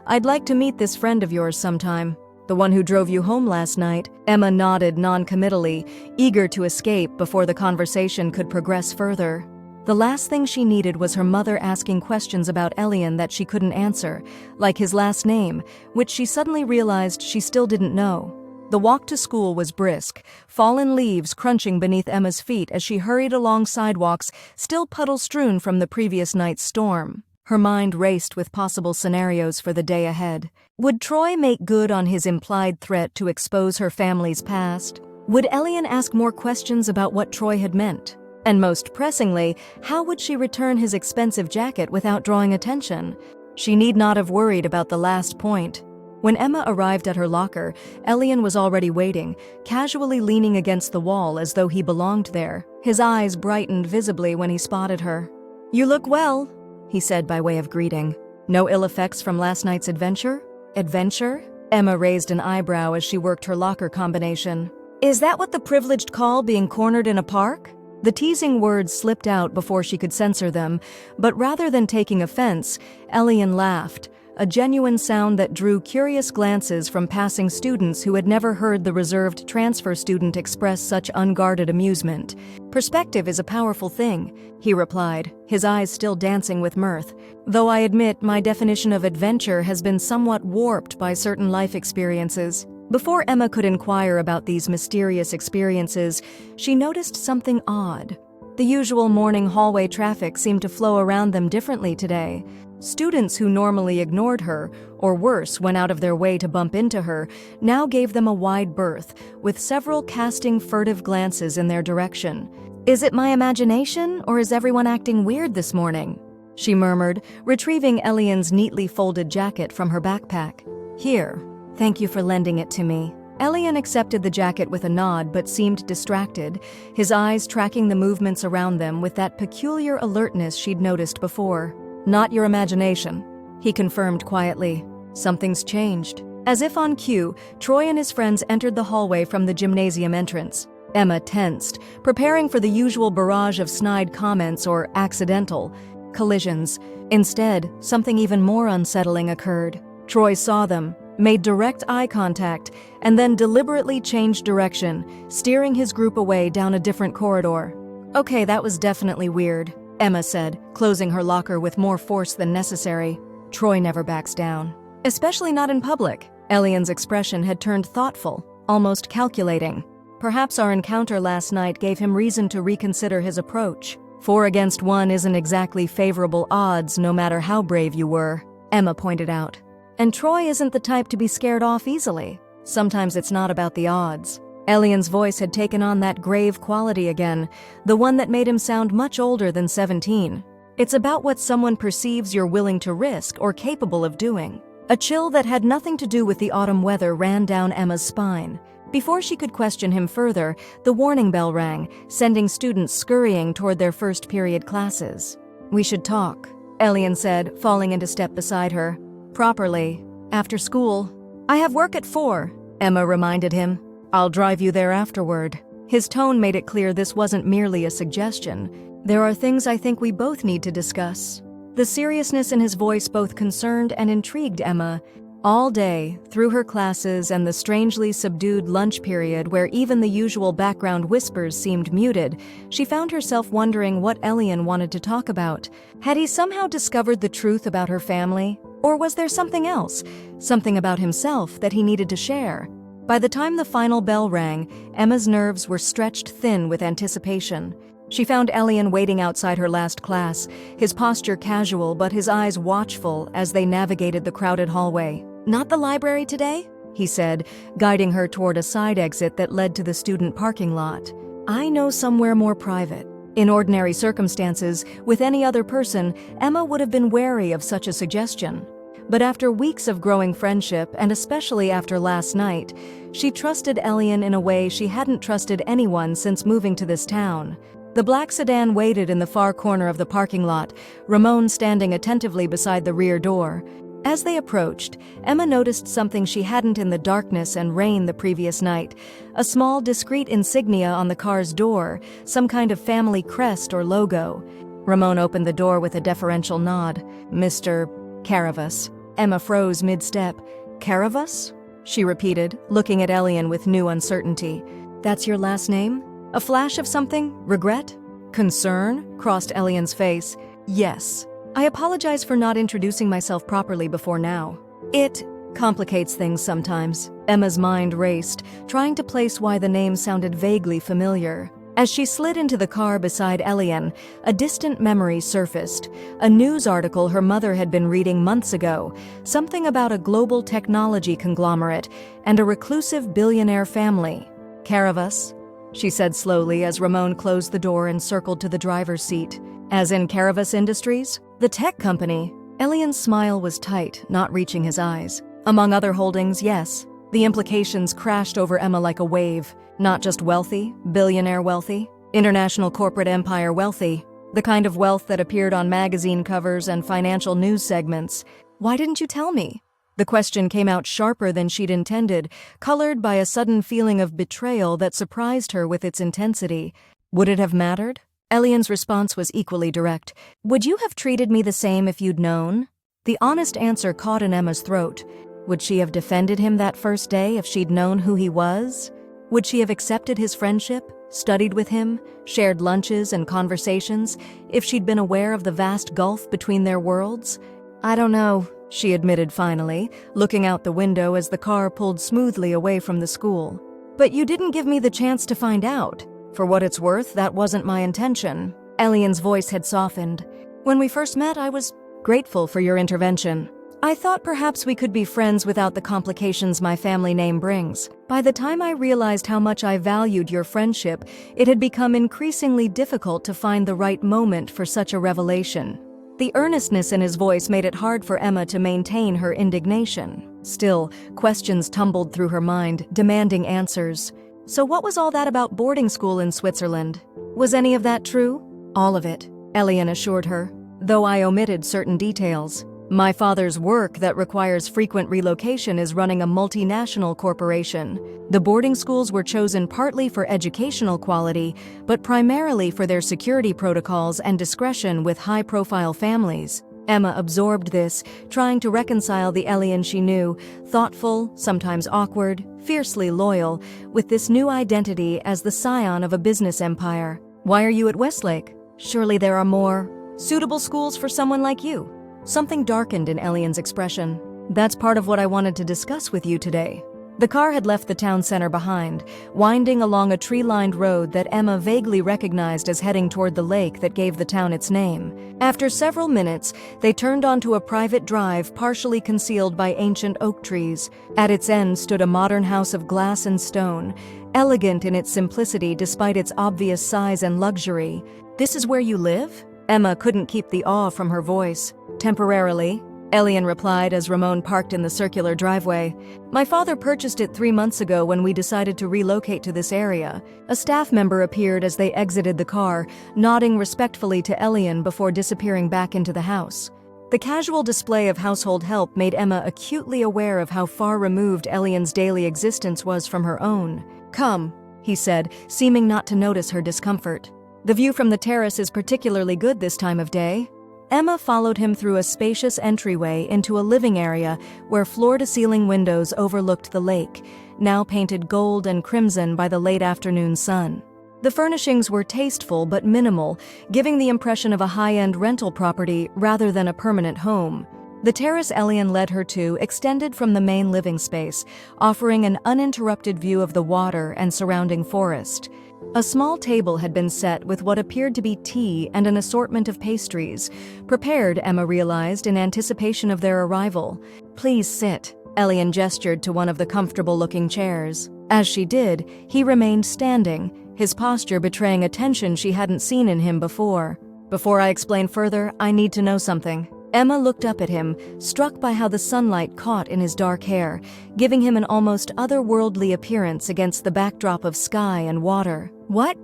"I'd like to meet this friend of yours sometime. The one who drove you home last night." Emma nodded non-committally, eager to escape before the conversation could progress further. The last thing she needed was her mother asking questions about Elian that she couldn't answer, like his last name, which she suddenly realized she still didn't know. The walk to school was brisk, fallen leaves crunching beneath Emma's feet as she hurried along sidewalks still puddle-strewn from the previous night's storm. Her mind raced with possible scenarios for the day ahead. Would Troy make good on his implied threat to expose her family's past? Would Elian ask more questions about what Troy had meant? And most pressingly, how would she return his expensive jacket without drawing attention? She need not have worried about the last point. When Emma arrived at her locker, Elian was already waiting, casually leaning against the wall as though he belonged there. His eyes brightened visibly when he spotted her. "You look well," he said by way of greeting. "No ill effects from last night's adventure?" "Adventure?" Emma raised an eyebrow as she worked her locker combination. "Is that what the privileged call being cornered in a park?" The teasing words slipped out before she could censor them, but rather than taking offense, Elian laughed, a genuine sound that drew curious glances from passing students who had never heard the reserved transfer student express such unguarded amusement. "Perspective is a powerful thing," he replied, his eyes still dancing with mirth, "though I admit my definition of adventure has been somewhat warped by certain life experiences." Before Emma could inquire about these mysterious experiences, she noticed something odd. The usual morning hallway traffic seemed to flow around them differently today. Students who normally ignored her, or worse, went out of their way to bump into her, now gave them a wide berth, with several casting furtive glances in their direction. "Is it my imagination, or is everyone acting weird this morning?" she murmured, retrieving Elian's neatly folded jacket from her backpack. "Here, thank you for lending it to me." Elian accepted the jacket with a nod but seemed distracted, his eyes tracking the movements around them with that peculiar alertness she'd noticed before. "Not your imagination," he confirmed quietly. "Something's changed." As if on cue, Troy and his friends entered the hallway from the gymnasium entrance. Emma tensed, preparing for the usual barrage of snide comments or accidental collisions. Instead, something even more unsettling occurred. Troy saw them, made direct eye contact, and then deliberately changed direction, steering his group away down a different corridor. "Okay, that was definitely weird," Emma said, closing her locker with more force than necessary. Troy never backs down. Especially not in public. Elian's expression had turned thoughtful, almost calculating. Perhaps our encounter last night gave him reason to reconsider his approach. 4 against 1 isn't exactly favorable odds, no matter how brave you were, Emma pointed out. And Troy isn't the type to be scared off easily. Sometimes it's not about the odds. Elian's voice had taken on that grave quality again, the one that made him sound much older than 17. It's about what someone perceives you're willing to risk or capable of doing. A chill that had nothing to do with the autumn weather ran down Emma's spine. Before she could question him further, the warning bell rang, sending students scurrying toward their first period classes. "We should talk," Elian said, falling into step beside her. "Properly. After school." "I have work at 4, Emma reminded him. "I'll drive you there afterward." His tone made it clear this wasn't merely a suggestion. "There are things I think we both need to discuss." The seriousness in his voice both concerned and intrigued Emma. All day, through her classes and the strangely subdued lunch period where even the usual background whispers seemed muted, she found herself wondering what Elian wanted to talk about. Had he somehow discovered the truth about her family? Or was there something else, something about himself that he needed to share? By the time the final bell rang, Emma's nerves were stretched thin with anticipation. She found Elian waiting outside her last class, his posture casual but his eyes watchful as they navigated the crowded hallway. "Not the library today?" he said, guiding her toward a side exit that led to the student parking lot. "I know somewhere more private." In ordinary circumstances, with any other person, Emma would have been wary of such a suggestion. But after weeks of growing friendship, and especially after last night, she trusted Elian in a way she hadn't trusted anyone since moving to this town. The black sedan waited in the far corner of the parking lot, Ramon standing attentively beside the rear door. As they approached, Emma noticed something she hadn't in the darkness and rain the previous night, a small discreet insignia on the car's door, some kind of family crest or logo. Ramon opened the door with a deferential nod. "Mr. Caravas." Emma froze mid-step. "Caravas?" she repeated, looking at Elian with new uncertainty. "That's your last name?" A flash of something? Regret? Concern? Crossed Elian's face. "Yes. I apologize for not introducing myself properly before now. It complicates things sometimes." Emma's mind raced, trying to place why the name sounded vaguely familiar. As she slid into the car beside Elian, a distant memory surfaced. A news article her mother had been reading months ago, something about a global technology conglomerate and a reclusive billionaire family. "Caravas," she said slowly as Ramon closed the door and circled to the driver's seat. "As in Caravas Industries? The tech company?" Elian's smile was tight, not reaching his eyes. Among other holdings, yes. The implications crashed over Emma like a wave. Not just wealthy, billionaire wealthy, international corporate empire wealthy, the kind of wealth that appeared on magazine covers and financial news segments. Why didn't you tell me? The question came out sharper than she'd intended, colored by a sudden feeling of betrayal that surprised her with its intensity. Would it have mattered? Elian's response was equally direct. Would you have treated me the same if you'd known? The honest answer caught in Emma's throat. Would she have defended him that first day if she'd known who he was? Would she have accepted his friendship, studied with him, shared lunches and conversations, if she'd been aware of the vast gulf between their worlds? I don't know, she admitted finally, looking out the window as the car pulled smoothly away from the school. But you didn't give me the chance to find out. For what it's worth, that wasn't my intention. Elian's voice had softened. When we first met, I was grateful for your intervention. I thought perhaps we could be friends without the complications my family name brings. By the time I realized how much I valued your friendship, it had become increasingly difficult to find the right moment for such a revelation. The earnestness in his voice made it hard for Emma to maintain her indignation. Still, questions tumbled through her mind, demanding answers. So what was all that about boarding school in Switzerland? Was any of that true? All of it, Elian assured her, though I omitted certain details. My father's work that requires frequent relocation is running a multinational corporation. The boarding schools were chosen partly for educational quality, but primarily for their security protocols and discretion with high-profile families. Emma absorbed this, trying to reconcile the Elian she knew, thoughtful, sometimes awkward, fiercely loyal, with this new identity as the scion of a business empire. Why are you at Westlake? Surely there are more suitable schools for someone like you. Something darkened in Elian's expression. That's part of what I wanted to discuss with you today. The car had left the town center behind, winding along a tree-lined road that Emma vaguely recognized as heading toward the lake that gave the town its name. After several minutes, they turned onto a private drive partially concealed by ancient oak trees. At its end stood a modern house of glass and stone, elegant in its simplicity despite its obvious size and luxury. This is where you live? Emma couldn't keep the awe from her voice. Temporarily, Elian replied as Ramon parked in the circular driveway. My father purchased it 3 months ago when we decided to relocate to this area. A staff member appeared as they exited the car, nodding respectfully to Elian before disappearing back into the house. The casual display of household help made Emma acutely aware of how far removed Elian's daily existence was from her own. Come, he said, seeming not to notice her discomfort. The view from the terrace is particularly good this time of day. Emma followed him through a spacious entryway into a living area where floor-to-ceiling windows overlooked the lake, now painted gold and crimson by the late afternoon sun. The furnishings were tasteful but minimal, giving the impression of a high-end rental property rather than a permanent home. The terrace Elian led her to extended from the main living space, offering an uninterrupted view of the water and surrounding forest. A small table had been set with what appeared to be tea and an assortment of pastries, prepared, Emma realized, in anticipation of their arrival. Please sit, Elian gestured to one of the comfortable-looking chairs. As she did, he remained standing, his posture betraying a tension she hadn't seen in him before. Before I explain further, I need to know something. Emma looked up at him, struck by how the sunlight caught in his dark hair, giving him an almost otherworldly appearance against the backdrop of sky and water. What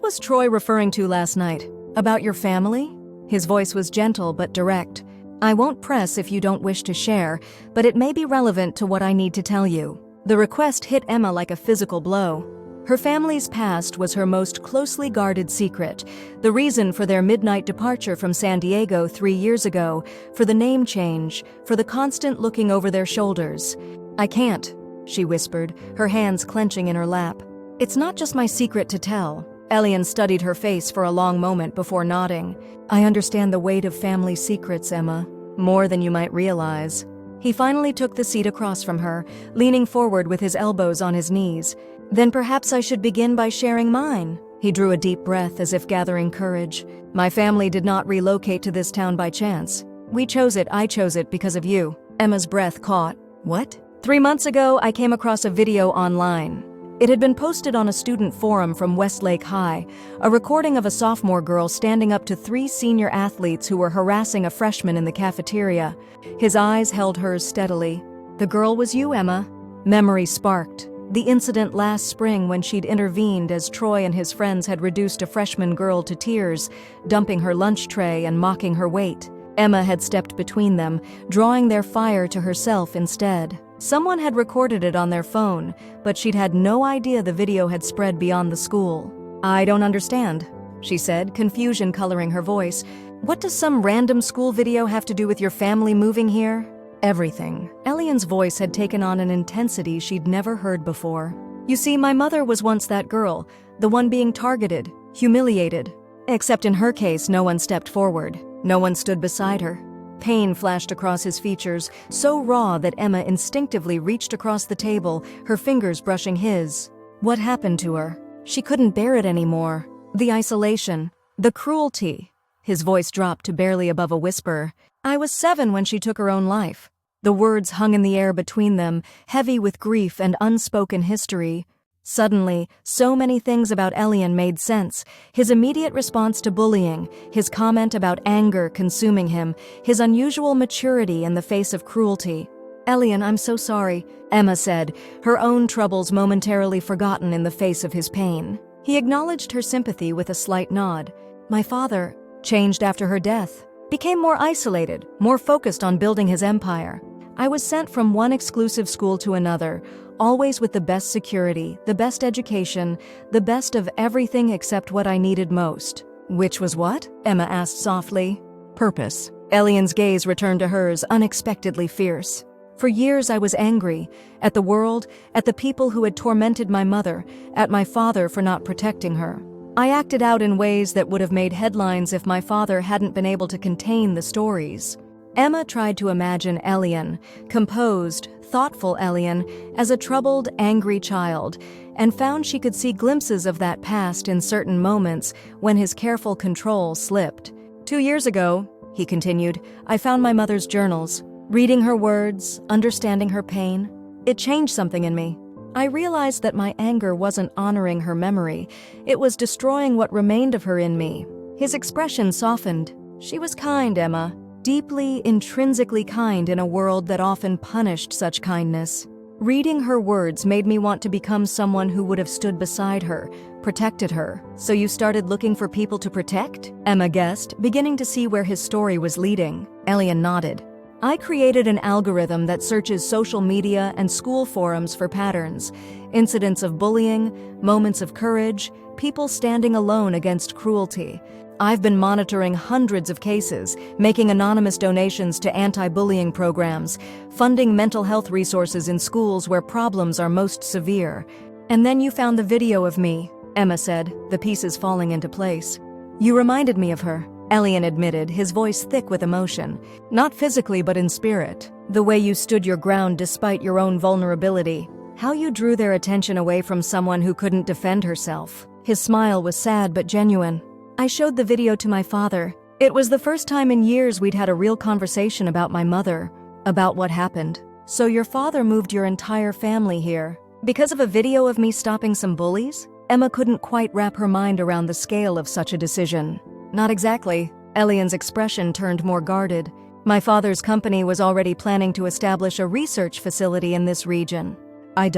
was Troy referring to last night? About your family? His voice was gentle but direct. I won't press if you don't wish to share, but it may be relevant to what I need to tell you. The request hit Emma like a physical blow. Her family's past was her most closely guarded secret, the reason for their midnight departure from San Diego 3 years ago, for the name change, for the constant looking over their shoulders. I can't, she whispered, her hands clenching in her lap. It's not just my secret to tell. Elian studied her face for a long moment before nodding. I understand the weight of family secrets, Emma, more than you might realize. He finally took the seat across from her, leaning forward with his elbows on his knees. Then perhaps I should begin by sharing mine. He drew a deep breath as if gathering courage. My family did not relocate to this town by chance. I chose it because of you. Emma's breath caught. What? 3 months ago, I came across a video online. It had been posted on a student forum from Westlake High, a recording of a sophomore girl standing up to 3 senior athletes who were harassing a freshman in the cafeteria. His eyes held hers steadily. The girl was you, Emma. Memory sparked. The incident last spring when she'd intervened as Troy and his friends had reduced a freshman girl to tears, dumping her lunch tray and mocking her weight. Emma had stepped between them, drawing their fire to herself instead. Someone had recorded it on their phone, but she'd had no idea the video had spread beyond the school. "I don't understand," she said, confusion coloring her voice. "What does some random school video have to do with your family moving here?" Everything. Elian's voice had taken on an intensity she'd never heard before. "You see, my mother was once that girl, the one being targeted, humiliated. Except in her case, no one stepped forward. No one stood beside her." Pain flashed across his features, so raw that Emma instinctively reached across the table, her fingers brushing his. What happened to her? She couldn't bear it anymore. The isolation, the cruelty. His voice dropped to barely above a whisper. "I was 7 when she took her own life." The words hung in the air between them, heavy with grief and unspoken history. Suddenly, so many things about Elian made sense. His immediate response to bullying, his comment about anger consuming him, his unusual maturity in the face of cruelty. "Elian, I'm so sorry," Emma said, her own troubles momentarily forgotten in the face of his pain. He acknowledged her sympathy with a slight nod. "My father changed after her death. Became more isolated, more focused on building his empire. I was sent from one exclusive school to another, always with the best security, the best education, the best of everything except what I needed most." "Which was what?" Emma asked softly. "Purpose." Elian's gaze returned to hers, unexpectedly fierce. "For years I was angry, at the world, at the people who had tormented my mother, at my father for not protecting her. I acted out in ways that would have made headlines if my father hadn't been able to contain the stories." Emma tried to imagine Elian, composed, thoughtful Elian, as a troubled, angry child, and found she could see glimpses of that past in certain moments when his careful control slipped. "2 years ago," he continued, "I found my mother's journals. Reading her words, understanding her pain, it changed something in me. I realized that my anger wasn't honoring her memory. It was destroying what remained of her in me." His expression softened. "She was kind, Emma. Deeply, intrinsically kind in a world that often punished such kindness. Reading her words made me want to become someone who would have stood beside her, protected her." "So you started looking for people to protect?" Emma guessed, beginning to see where his story was leading. Elian nodded. "I created an algorithm that searches social media and school forums for patterns, incidents of bullying, moments of courage, people standing alone against cruelty. I've been monitoring hundreds of cases, making anonymous donations to anti-bullying programs, funding mental health resources in schools where problems are most severe. And then you found the video of me," Emma said, the pieces falling into place. "You reminded me of her," Elian admitted, his voice thick with emotion. "Not physically, but in spirit. The way you stood your ground despite your own vulnerability. How you drew their attention away from someone who couldn't defend herself." His smile was sad but genuine. "I showed the video to my father. It was the first time in years we'd had a real conversation about my mother, about what happened." "So your father moved your entire family here because of a video of me stopping some bullies?" Emma couldn't quite wrap her mind around the scale of such a decision. "Not exactly." Elian's expression turned more guarded. "My father's company was already planning to establish a research facility in this region. I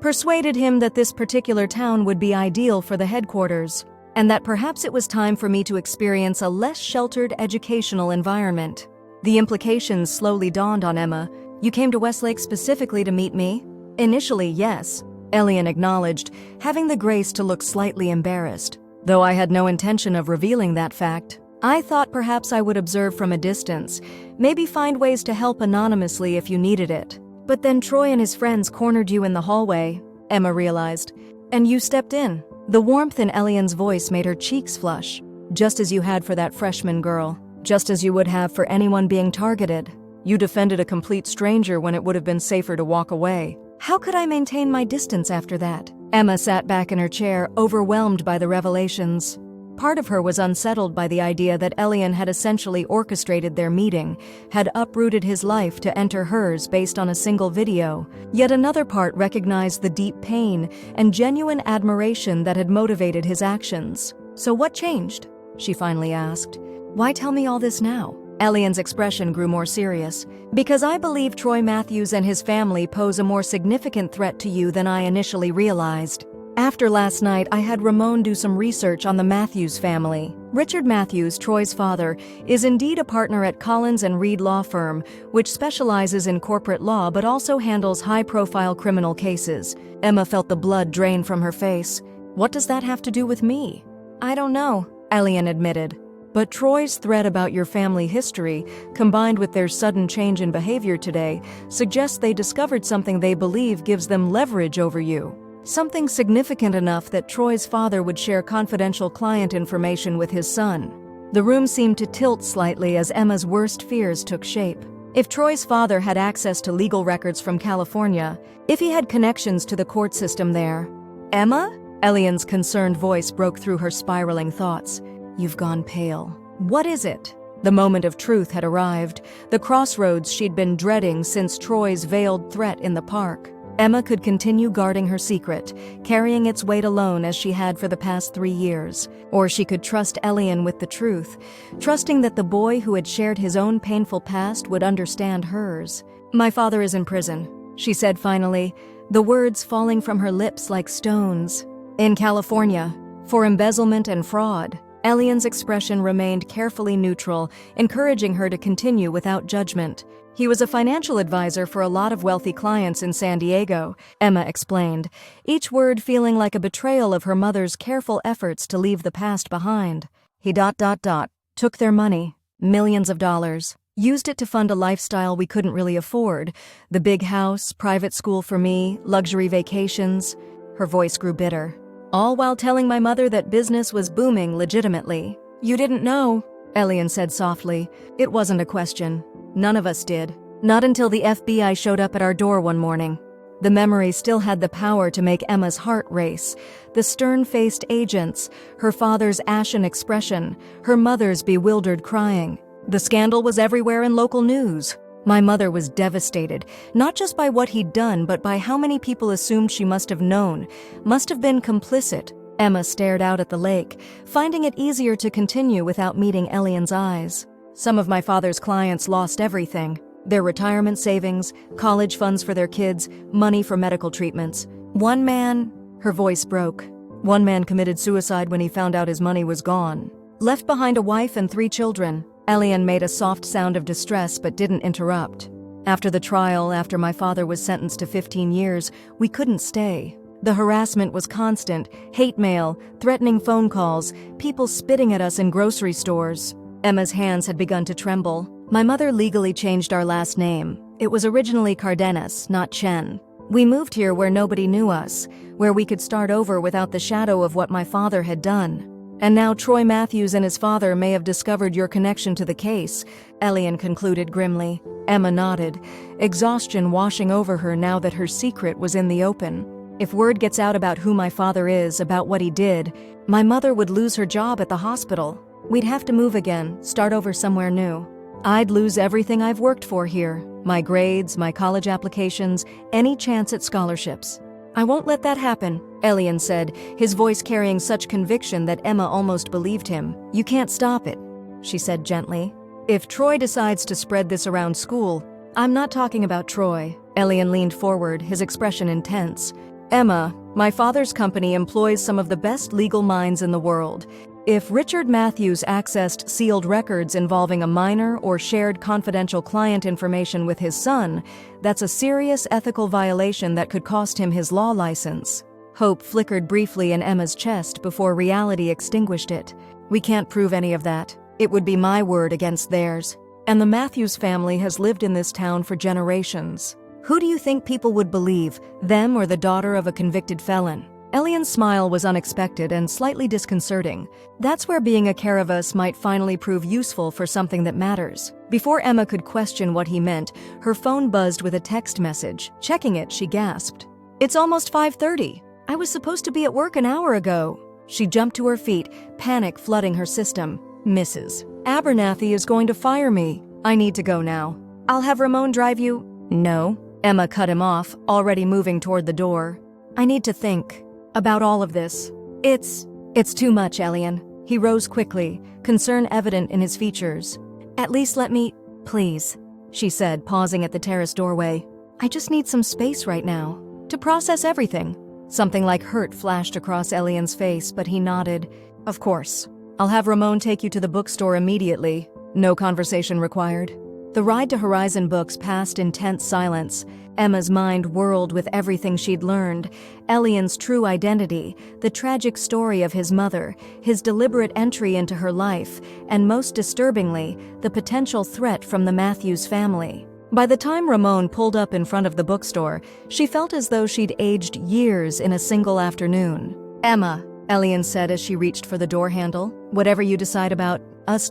persuaded him that this particular town would be ideal for the headquarters, and that perhaps it was time for me to experience a less sheltered educational environment." The implications slowly dawned on Emma. "You came to Westlake specifically to meet me?" "Initially, yes," Elian acknowledged, having the grace to look slightly embarrassed. "Though I had no intention of revealing that fact. I thought perhaps I would observe from a distance, maybe find ways to help anonymously if you needed it. But then Troy and his friends cornered you in the hallway," Emma realized, "and you stepped in." The warmth in Elian's voice made her cheeks flush. "Just as you had for that freshman girl. Just as you would have for anyone being targeted. You defended a complete stranger when it would have been safer to walk away. How could I maintain my distance after that?" Emma sat back in her chair, overwhelmed by the revelations. Part of her was unsettled by the idea that Elian had essentially orchestrated their meeting, had uprooted his life to enter hers based on a single video. Yet another part recognized the deep pain and genuine admiration that had motivated his actions. "So what changed?" she finally asked. "Why tell me all this now?" Elian's expression grew more serious. Because I believe Troy Matthews and his family pose a more significant threat to you than I initially realized. After last night, I had Ramon do some research on the Matthews family. Richard Matthews, Troy's father, is indeed a partner at Collins and Reed Law Firm, which specializes in corporate law but also handles high-profile criminal cases. Emma felt the blood drain from her face. What does that have to do with me? I don't know, Elian admitted. But Troy's threat about your family history, combined with their sudden change in behavior today, suggests they discovered something they believe gives them leverage over you. Something significant enough that Troy's father would share confidential client information with his son. The room seemed to tilt slightly as Emma's worst fears took shape. If Troy's father had access to legal records from California, if he had connections to the court system there. Emma? Elian's concerned voice broke through her spiraling thoughts. You've gone pale. What is it? The moment of truth had arrived, the crossroads she'd been dreading since Troy's veiled threat in the park. Emma could continue guarding her secret, carrying its weight alone as she had for the past 3 years. Or she could trust Elian with the truth, trusting that the boy who had shared his own painful past would understand hers. My father is in prison, she said finally, the words falling from her lips like stones. In California, for embezzlement and fraud. Elian's expression remained carefully neutral, encouraging her to continue without judgment. He was a financial advisor for a lot of wealthy clients in San Diego, Emma explained, each word feeling like a betrayal of her mother's careful efforts to leave the past behind. He took their money, millions of dollars, used it to fund a lifestyle we couldn't really afford. The big house, private school for me, luxury vacations. Her voice grew bitter. All while telling my mother that business was booming legitimately. You didn't know, Elian said softly. It wasn't a question. None of us did. Not until the FBI showed up at our door one morning. The memory still had the power to make Emma's heart race. The stern-faced agents, her father's ashen expression, her mother's bewildered crying. The scandal was everywhere in local news. My mother was devastated, not just by what he'd done, but by how many people assumed she must have known, must have been complicit. Emma stared out at the lake, finding it easier to continue without meeting Elian's eyes. Some of my father's clients lost everything. Their retirement savings, college funds for their kids, money for medical treatments. One man, her voice broke. One man committed suicide when he found out his money was gone. Left behind a wife and 3 children. Elian made a soft sound of distress but didn't interrupt. After the trial, after my father was sentenced to 15 years, we couldn't stay. The harassment was constant, hate mail, threatening phone calls, people spitting at us in grocery stores. Emma's hands had begun to tremble. My mother legally changed our last name. It was originally Cardenas, not Chen. We moved here where nobody knew us, where we could start over without the shadow of what my father had done. And now Troy Matthews and his father may have discovered your connection to the case, Elian concluded grimly. Emma nodded, exhaustion washing over her now that her secret was in the open. If word gets out about who my father is, about what he did, my mother would lose her job at the hospital. We'd have to move again, start over somewhere new. I'd lose everything I've worked for here, my grades, my college applications, any chance at scholarships. I won't let that happen, Elian said, his voice carrying such conviction that Emma almost believed him. You can't stop it, she said gently. If Troy decides to spread this around school, I'm not talking about Troy. Elian leaned forward, his expression intense. Emma, my father's company employs some of the best legal minds in the world. If Richard Matthews accessed sealed records involving a minor or shared confidential client information with his son, that's a serious ethical violation that could cost him his law license. Hope flickered briefly in Emma's chest before reality extinguished it. We can't prove any of that. It would be my word against theirs. And the Matthews family has lived in this town for generations. Who do you think people would believe, them or the daughter of a convicted felon? Elian's smile was unexpected and slightly disconcerting. That's where being a Caravas might finally prove useful for something that matters. Before Emma could question what he meant, her phone buzzed with a text message. Checking it, she gasped. It's almost 5:30. I was supposed to be at work an hour ago. She jumped to her feet, panic flooding her system. Mrs. Abernathy is going to fire me. I need to go now. I'll have Ramon drive you. No. Emma cut him off, already moving toward the door. I need to think about all of this. It's too much, Elian. He rose quickly, concern evident in his features. At least let me, please, she said, pausing at the terrace doorway. I just need some space right now to process everything. Something like hurt flashed across Elian's face, but he nodded. Of course. I'll have Ramon take you to the bookstore immediately. No conversation required. The ride to Horizon Books passed in tense silence. Emma's mind whirled with everything she'd learned: Elian's true identity, the tragic story of his mother, his deliberate entry into her life, and most disturbingly, the potential threat from the Matthews family. By the time Ramon pulled up in front of the bookstore, she felt as though she'd aged years in a single afternoon. Emma, Elian said as she reached for the door handle, whatever you decide about us ...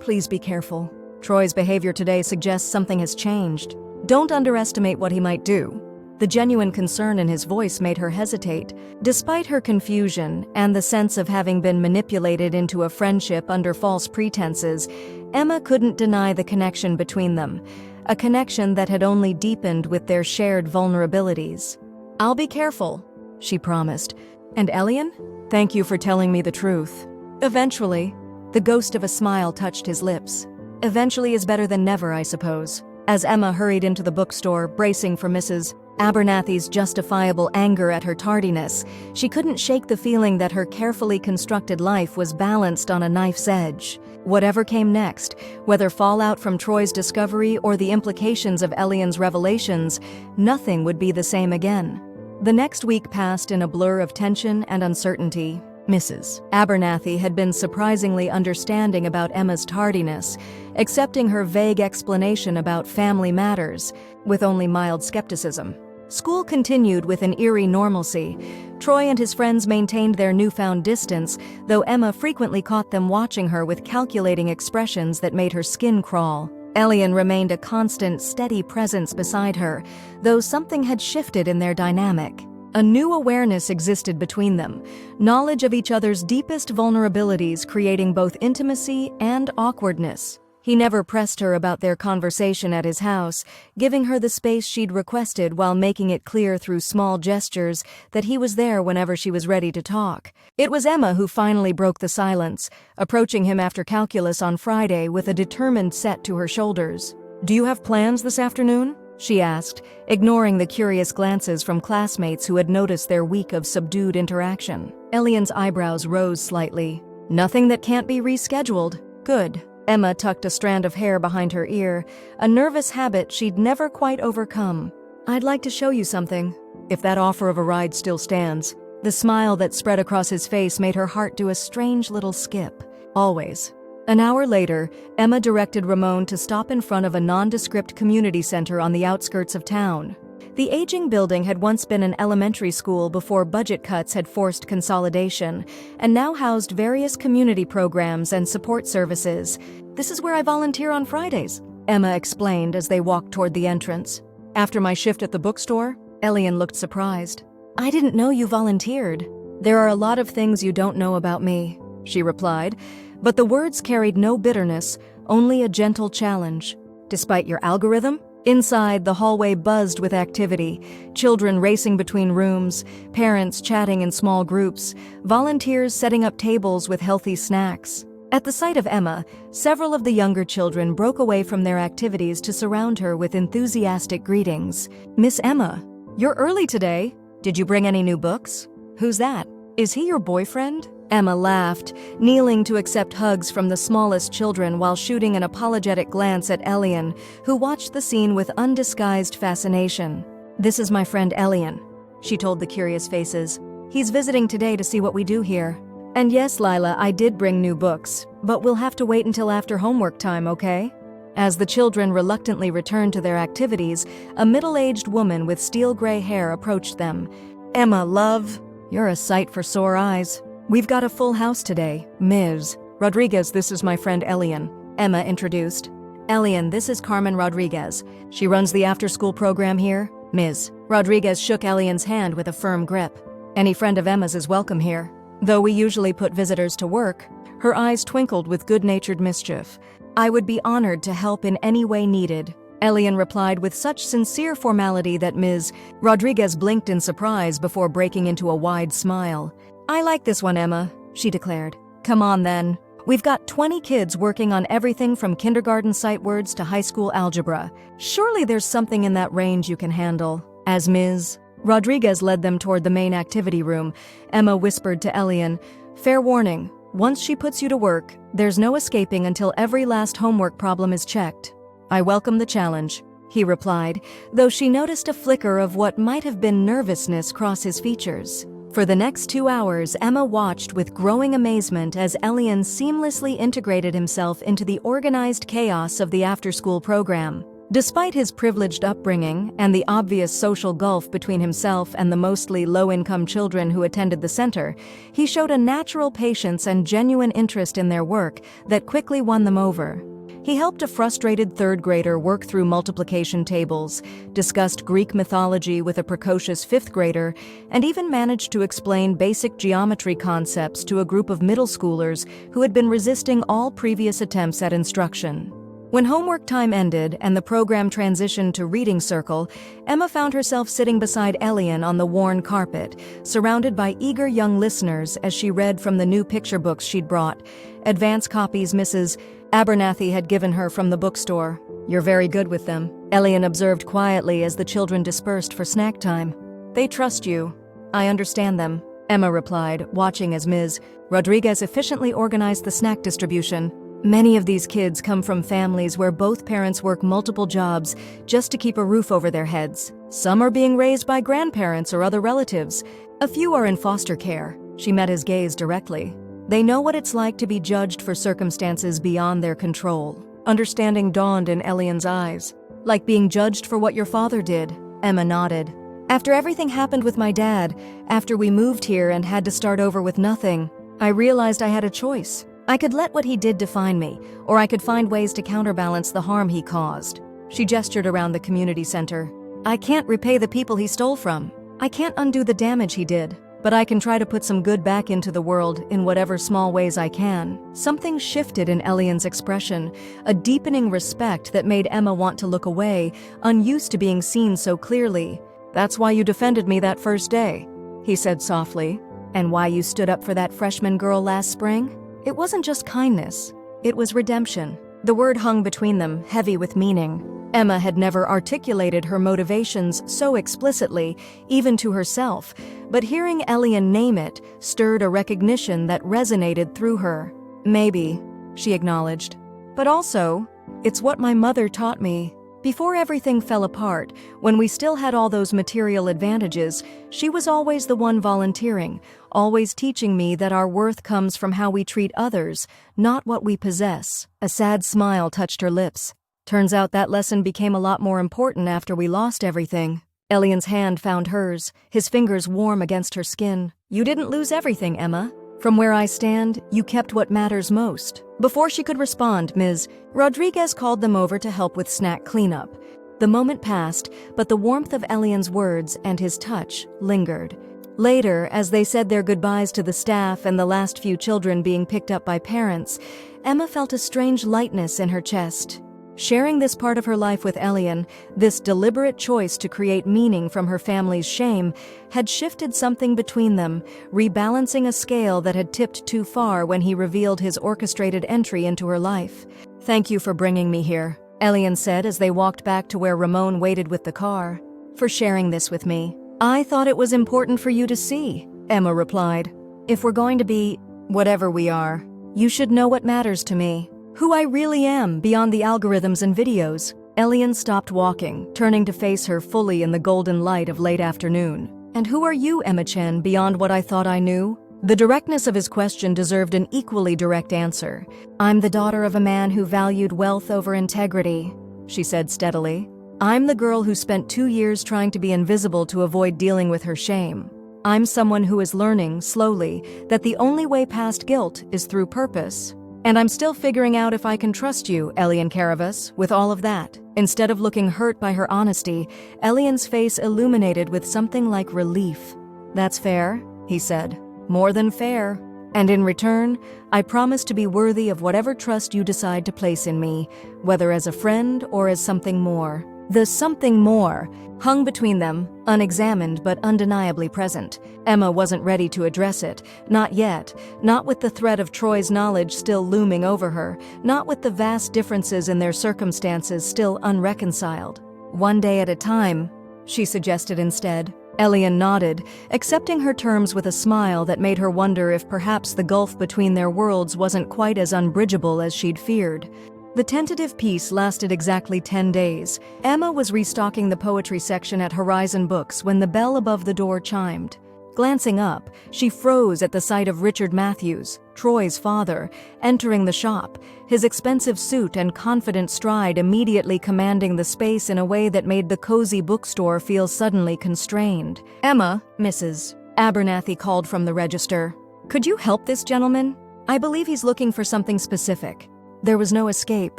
Please be careful. Troy's behavior today suggests something has changed. Don't underestimate what he might do. The genuine concern in his voice made her hesitate. Despite her confusion and the sense of having been manipulated into a friendship under false pretenses, Emma couldn't deny the connection between them, a connection that had only deepened with their shared vulnerabilities. I'll be careful, she promised. And Elian, thank you for telling me the truth. Eventually, the ghost of a smile touched his lips. Eventually is better than never, I suppose. As Emma hurried into the bookstore, bracing for Mrs. Abernathy's justifiable anger at her tardiness, she couldn't shake the feeling that her carefully constructed life was balanced on a knife's edge. Whatever came next, whether fallout from Troy's discovery or the implications of Elian's revelations, nothing would be the same again. The next week passed in a blur of tension and uncertainty. Mrs. Abernathy had been surprisingly understanding about Emma's tardiness, accepting her vague explanation about family matters, with only mild skepticism. School continued with an eerie normalcy. Troy and his friends maintained their newfound distance, though Emma frequently caught them watching her with calculating expressions that made her skin crawl. Elian remained a constant, steady presence beside her, though something had shifted in their dynamic. A new awareness existed between them, knowledge of each other's deepest vulnerabilities creating both intimacy and awkwardness. He never pressed her about their conversation at his house, giving her the space she'd requested while making it clear through small gestures that he was there whenever she was ready to talk. It was Emma who finally broke the silence, approaching him after calculus on Friday with a determined set to her shoulders. "Do you have plans this afternoon?" she asked, ignoring the curious glances from classmates who had noticed their week of subdued interaction. Elian's eyebrows rose slightly. "Nothing that can't be rescheduled." "Good." Emma tucked a strand of hair behind her ear, a nervous habit she'd never quite overcome. "I'd like to show you something, if that offer of a ride still stands." The smile that spread across his face made her heart do a strange little skip. "Always." An hour later, Emma directed Ramon to stop in front of a nondescript community center on the outskirts of town. The aging building had once been an elementary school before budget cuts had forced consolidation, and now housed various community programs and support services. "This is where I volunteer on Fridays," Emma explained as they walked toward the entrance. "After my shift at the bookstore?" Elian looked surprised. "I didn't know you volunteered." "There are a lot of things you don't know about me," she replied, but the words carried no bitterness, only a gentle challenge. "Despite your algorithm?" Inside, the hallway buzzed with activity, children racing between rooms, parents chatting in small groups, volunteers setting up tables with healthy snacks. At the sight of Emma, several of the younger children broke away from their activities to surround her with enthusiastic greetings. "Miss Emma, you're early today. Did you bring any new books?" "Who's that? Is he your boyfriend?" Emma laughed, kneeling to accept hugs from the smallest children while shooting an apologetic glance at Elian, who watched the scene with undisguised fascination. "This is my friend Elian," she told the curious faces. "He's visiting today to see what we do here. And yes, Lila, I did bring new books, but we'll have to wait until after homework time, okay?" As the children reluctantly returned to their activities, a middle-aged woman with steel-gray hair approached them. "Emma, love, you're a sight for sore eyes. We've got a full house today, Ms. Rodriguez. This is my friend Elian," Emma introduced. "Elian, this is Carmen Rodriguez. She runs the after-school program here." Ms. Rodriguez shook Elian's hand with a firm grip. "Any friend of Emma's is welcome here. Though we usually put visitors to work." Her eyes twinkled with good-natured mischief. "I would be honored to help in any way needed," Elian replied with such sincere formality that Ms. Rodriguez blinked in surprise before breaking into a wide smile. "I like this one, Emma," she declared. "Come on then. We've got 20 kids working on everything from kindergarten sight words to high school algebra. Surely there's something in that range you can handle. As Ms. Rodriguez led them toward the main activity room, Emma whispered to Elian, "Fair warning, once she puts you to work, there's no escaping until every last homework problem is checked." "I welcome the challenge," he replied, though she noticed a flicker of what might have been nervousness cross his features. For the next 2 hours, Emma watched with growing amazement as Elian seamlessly integrated himself into the organized chaos of the after-school program. Despite his privileged upbringing and the obvious social gulf between himself and the mostly low-income children who attended the center, he showed a natural patience and genuine interest in their work that quickly won them over. He helped a frustrated third grader work through multiplication tables, discussed Greek mythology with a precocious fifth grader, and even managed to explain basic geometry concepts to a group of middle schoolers who had been resisting all previous attempts at instruction. When homework time ended and the program transitioned to reading circle, Emma found herself sitting beside Elian on the worn carpet, surrounded by eager young listeners as she read from the new picture books she'd brought, advance copies Mrs. Abernathy had given her from the bookstore. "You're very good with them," Elian observed quietly as the children dispersed for snack time. "They trust you. I understand them," Emma replied, watching as Ms. Rodriguez efficiently organized the snack distribution. Many of these kids come from families where both parents work multiple jobs just to keep a roof over their heads. Some are being raised by grandparents or other relatives. A few are in foster care. She met his gaze directly. They know what it's like to be judged for circumstances beyond their control. Understanding dawned in Elian's eyes. "Like being judged for what your father did," Emma nodded. "After everything happened with my dad, after we moved here and had to start over with nothing, I realized I had a choice. I could let what he did define me, or I could find ways to counterbalance the harm he caused." She gestured around the community center. "I can't repay the people he stole from. I can't undo the damage he did, but I can try to put some good back into the world in whatever small ways I can." Something shifted in Elian's expression, a deepening respect that made Emma want to look away, unused to being seen so clearly. "That's why you defended me that first day," he said softly. "And why you stood up for that freshman girl last spring? It wasn't just kindness, it was redemption." The word hung between them, heavy with meaning. Emma had never articulated her motivations so explicitly, even to herself, but hearing Elian name it stirred a recognition that resonated through her. "Maybe," she acknowledged. "But also, it's what my mother taught me. Before everything fell apart, when we still had all those material advantages, she was always the one volunteering, always teaching me that our worth comes from how we treat others, not what we possess." A sad smile touched her lips. "Turns out that lesson became a lot more important after we lost everything." Elian's hand found hers, his fingers warm against her skin. "You didn't lose everything, Emma. From where I stand, you kept what matters most." Before she could respond, Ms. Rodriguez called them over to help with snack cleanup. The moment passed, but the warmth of Elian's words and his touch lingered. Later, as they said their goodbyes to the staff and the last few children being picked up by parents, Emma felt a strange lightness in her chest. Sharing this part of her life with Elian, this deliberate choice to create meaning from her family's shame, had shifted something between them, rebalancing a scale that had tipped too far when he revealed his orchestrated entry into her life. "Thank you for bringing me here," Elian said as they walked back to where Ramon waited with the car. "For sharing this with me. I thought it was important for you to see," Emma replied. "If we're going to be whatever we are, you should know what matters to me. Who I really am beyond the algorithms and videos." Elian stopped walking, turning to face her fully in the golden light of late afternoon. "And who are you, Emma Chen, beyond what I thought I knew?" The directness of his question deserved an equally direct answer. "I'm the daughter of a man who valued wealth over integrity," she said steadily. "I'm the girl who spent 2 years trying to be invisible to avoid dealing with her shame. I'm someone who is learning, slowly, that the only way past guilt is through purpose. And I'm still figuring out if I can trust you, Elian Caravas, with all of that." Instead of looking hurt by her honesty, Elian's face illuminated with something like relief. "That's fair," he said. "More than fair. And in return, I promise to be worthy of whatever trust you decide to place in me, whether as a friend or as something more." The something more hung between them, unexamined but undeniably present. Emma wasn't ready to address it, not yet, not with the threat of Troy's knowledge still looming over her, not with the vast differences in their circumstances still unreconciled. One day at a time, she suggested instead. Elian nodded, accepting her terms with a smile that made her wonder if perhaps the gulf between their worlds wasn't quite as unbridgeable as she'd feared. The tentative peace lasted exactly 10 days. Emma was restocking the poetry section at Horizon Books when the bell above the door chimed. Glancing up, she froze at the sight of Richard Matthews, Troy's father, entering the shop, his expensive suit and confident stride immediately commanding the space in a way that made the cozy bookstore feel suddenly constrained. "Emma, Mrs. Abernathy called from the register. Could you help this gentleman? I believe he's looking for something specific." There was no escape,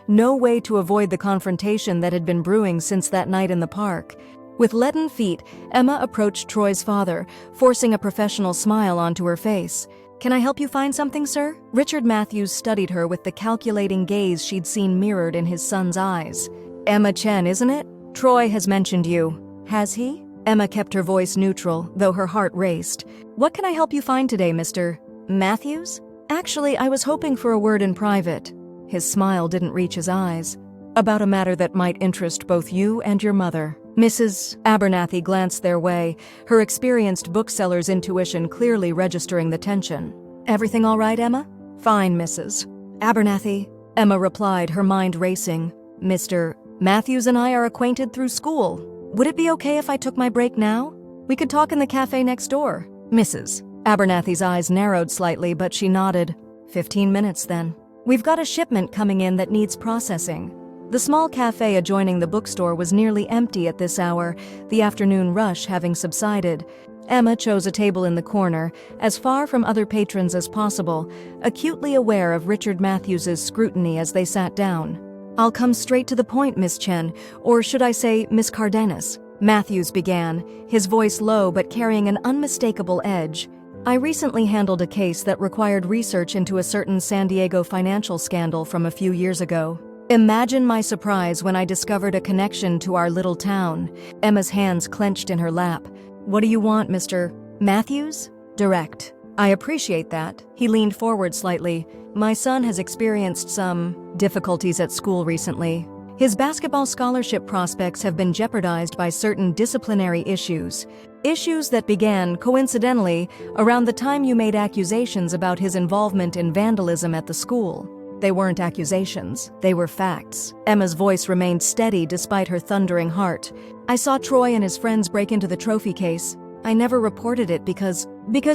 no way to avoid the confrontation that had been brewing since that night in the park. With leaden feet, Emma approached Troy's father, forcing a professional smile onto her face. "Can I help you find something, sir?" Richard Matthews studied her with the calculating gaze she'd seen mirrored in his son's eyes. "Emma Chen, isn't it? Troy has mentioned you. Has he?" Emma kept her voice neutral, though her heart raced. "What can I help you find today, Mr. Matthews?" "Actually, I was hoping for a word in private." His smile didn't reach his eyes. "About a matter that might interest both you and your mother." Mrs. Abernathy glanced their way, her experienced bookseller's intuition clearly registering the tension. "Everything all right, Emma?" "Fine, Mrs. Abernathy," Emma replied, her mind racing. "Mr. Matthews and I are acquainted through school. Would it be okay if I took my break now? We could talk in the cafe next door." Mrs. Abernathy's eyes narrowed slightly, but she nodded. 15 minutes, then. "We've got a shipment coming in that needs processing." The small cafe adjoining the bookstore was nearly empty at this hour, the afternoon rush having subsided. Emma chose a table in the corner, as far from other patrons as possible, acutely aware of Richard Matthews's scrutiny as they sat down. "I'll come straight to the point, Miss Chen, or should I say Miss Cardenas?" Matthews began, his voice low but carrying an unmistakable edge. "I recently handled a case that required research into a certain San Diego financial scandal from a few years ago. Imagine my surprise when I discovered a connection to our little town." Emma's hands clenched in her lap. "What do you want, Mr. Matthews?" "Direct." "I appreciate that." He leaned forward slightly. "My son has experienced some difficulties at school recently. His basketball scholarship prospects have been jeopardized by certain disciplinary issues. Issues that began, coincidentally, around the time you made accusations about his involvement in vandalism at the school." "They weren't accusations, they were facts." Emma's voice remained steady despite her thundering heart. "I saw Troy and his friends break into the trophy case. I never reported it because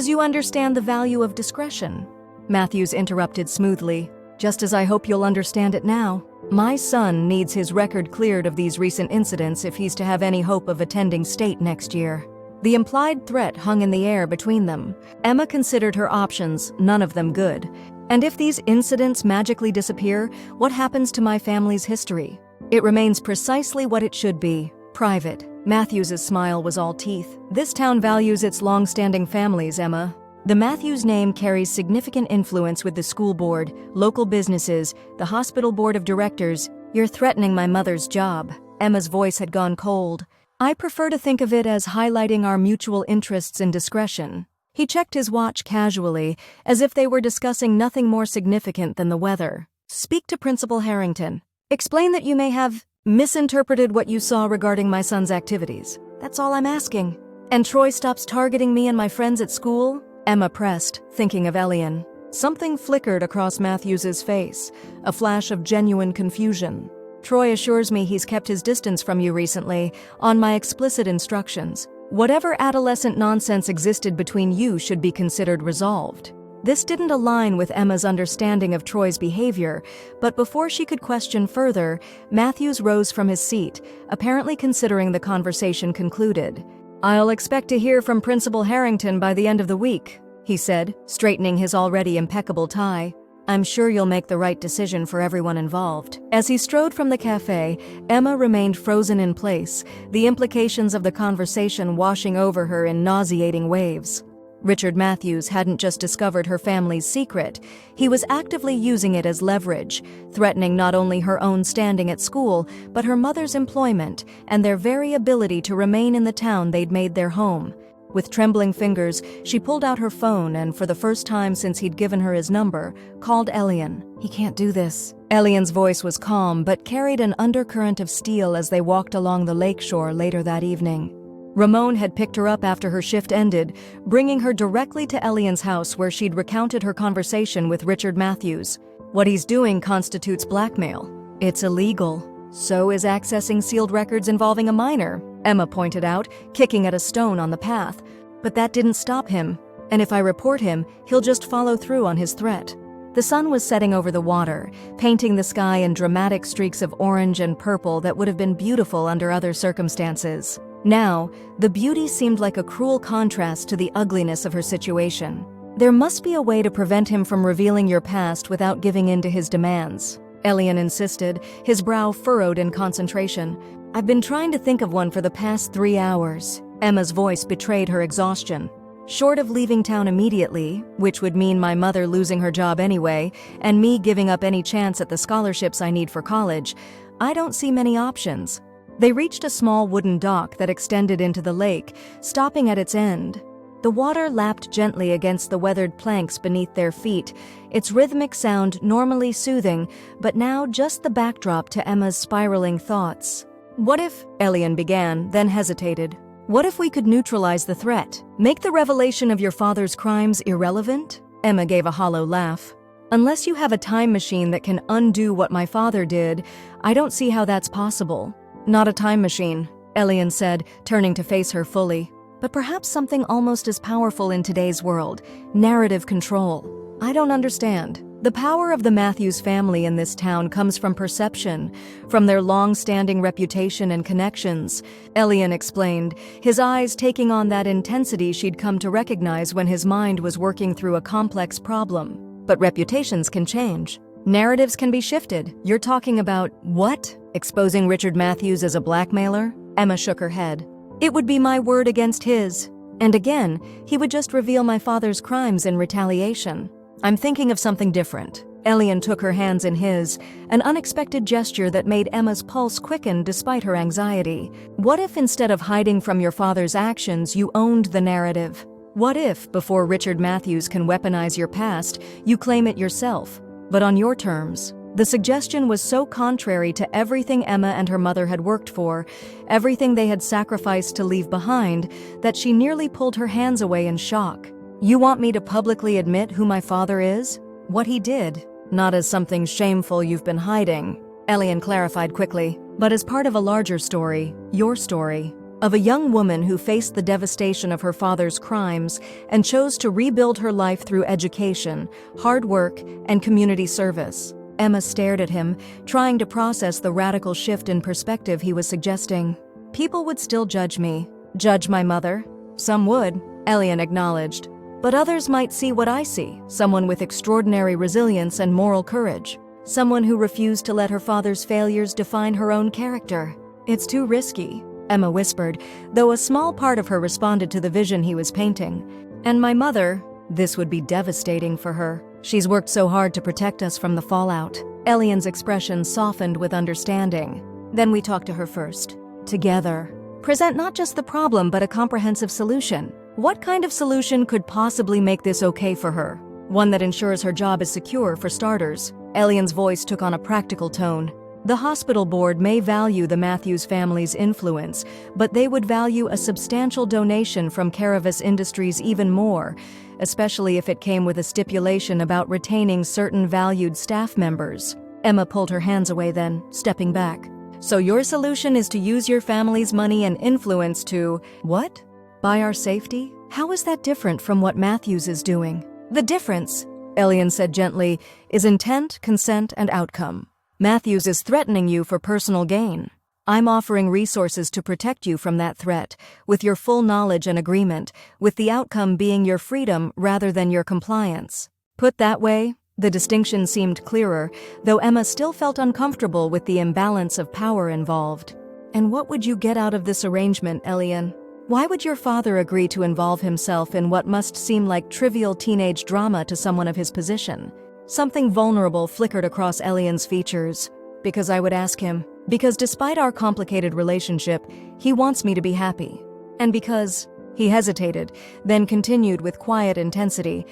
you understand the value of discretion." Matthews interrupted smoothly. "Just as I hope you'll understand it now. My son needs his record cleared of these recent incidents if he's to have any hope of attending state next year." The implied threat hung in the air between them. Emma considered her options, none of them good. "And if these incidents magically disappear, what happens to my family's history?" "It remains precisely what it should be, private." Matthews's smile was all teeth. "This town values its long-standing families, Emma. The Matthews name carries significant influence with the school board, local businesses, the hospital board of directors. You're threatening my mother's job." Emma's voice had gone cold. "I prefer to think of it as highlighting our mutual interests in discretion." He checked his watch casually, as if they were discussing nothing more significant than the weather. "Speak to Principal Harrington. Explain that you may have misinterpreted what you saw regarding my son's activities. That's all I'm asking." "And Troy stops targeting me and my friends at school?" Emma pressed, thinking of Elian. Something flickered across Matthews's face, a flash of genuine confusion. "Troy assures me he's kept his distance from you recently, on my explicit instructions. Whatever adolescent nonsense existed between you should be considered resolved." This didn't align with Emma's understanding of Troy's behavior, but before she could question further, Matthews rose from his seat, apparently considering the conversation concluded. "I'll expect to hear from Principal Harrington by the end of the week," he said, straightening his already impeccable tie. "I'm sure you'll make the right decision for everyone involved." As he strode from the cafe, Emma remained frozen in place, the implications of the conversation washing over her in nauseating waves. Richard Matthews hadn't just discovered her family's secret, he was actively using it as leverage, threatening not only her own standing at school, but her mother's employment and their very ability to remain in the town they'd made their home. With trembling fingers, she pulled out her phone and, for the first time since he'd given her his number, called Elian. "He can't do this." Elian's voice was calm but carried an undercurrent of steel as they walked along the lakeshore later that evening. Ramon had picked her up after her shift ended, bringing her directly to Elian's house where she'd recounted her conversation with Richard Matthews. What he's doing constitutes blackmail. It's illegal. So is accessing sealed records involving a minor, Emma pointed out, kicking at a stone on the path. But that didn't stop him, and if I report him, he'll just follow through on his threat. The sun was setting over the water, painting the sky in dramatic streaks of orange and purple that would have been beautiful under other circumstances. Now, the beauty seemed like a cruel contrast to the ugliness of her situation. There must be a way to prevent him from revealing your past without giving in to his demands, Elian insisted, his brow furrowed in concentration. I've been trying to think of one for the past 3 hours. Emma's voice betrayed her exhaustion. Short of leaving town immediately, which would mean my mother losing her job anyway, and me giving up any chance at the scholarships I need for college, I don't see many options. They reached a small wooden dock that extended into the lake, stopping at its end. The water lapped gently against the weathered planks beneath their feet, its rhythmic sound normally soothing, but now just the backdrop to Emma's spiraling thoughts. What if, Elian began, then hesitated. What if we could neutralize the threat? Make the revelation of your father's crimes irrelevant? Emma gave a hollow laugh. Unless you have a time machine that can undo what my father did, I don't see how that's possible. Not a time machine, Elian said, turning to face her fully. But perhaps something almost as powerful in today's world, narrative control. I don't understand. The power of the Matthews family in this town comes from perception, from their long-standing reputation and connections, Elian explained, his eyes taking on that intensity she'd come to recognize when his mind was working through a complex problem. But reputations can change. Narratives can be shifted. You're talking about, what? Exposing Richard Matthews as a blackmailer? Emma shook her head. It would be my word against his. And again, he would just reveal my father's crimes in retaliation. I'm thinking of something different. Elian took her hands in his, an unexpected gesture that made Emma's pulse quicken despite her anxiety. What if instead of hiding from your father's actions, you owned the narrative? What if, before Richard Matthews can weaponize your past, you claim it yourself, but on your terms? The suggestion was so contrary to everything Emma and her mother had worked for, everything they had sacrificed to leave behind, that she nearly pulled her hands away in shock. You want me to publicly admit who my father is? What he did? Not as something shameful you've been hiding, Elian clarified quickly, but as part of a larger story, your story, of a young woman who faced the devastation of her father's crimes and chose to rebuild her life through education, hard work, and community service. Emma stared at him, trying to process the radical shift in perspective he was suggesting. People would still judge me. Judge my mother? Some would, Elian acknowledged. But others might see what I see, someone with extraordinary resilience and moral courage. Someone who refused to let her father's failures define her own character. It's too risky, Emma whispered, though a small part of her responded to the vision he was painting. And my mother, this would be devastating for her. She's worked so hard to protect us from the fallout. Elian's expression softened with understanding. Then we talked to her first. Together. Present not just the problem, but a comprehensive solution. What kind of solution could possibly make this okay for her? One that ensures her job is secure, for starters. Elian's voice took on a practical tone. The hospital board may value the Matthews family's influence, but they would value a substantial donation from Caravis Industries even more, especially if it came with a stipulation about retaining certain valued staff members. Emma pulled her hands away then, stepping back. So your solution is to use your family's money and influence to, what? Buy our safety? How is that different from what Matthews is doing? The difference, Elian said gently, is intent, consent, and outcome. Matthews is threatening you for personal gain. I'm offering resources to protect you from that threat, with your full knowledge and agreement, with the outcome being your freedom rather than your compliance. Put that way, the distinction seemed clearer, though Emma still felt uncomfortable with the imbalance of power involved. And what would you get out of this arrangement, Elian? Why would your father agree to involve himself in what must seem like trivial teenage drama to someone of his position? Something vulnerable flickered across Elian's features. Because I would ask him. Because despite our complicated relationship, he wants me to be happy. And because... He hesitated, then continued with quiet intensity.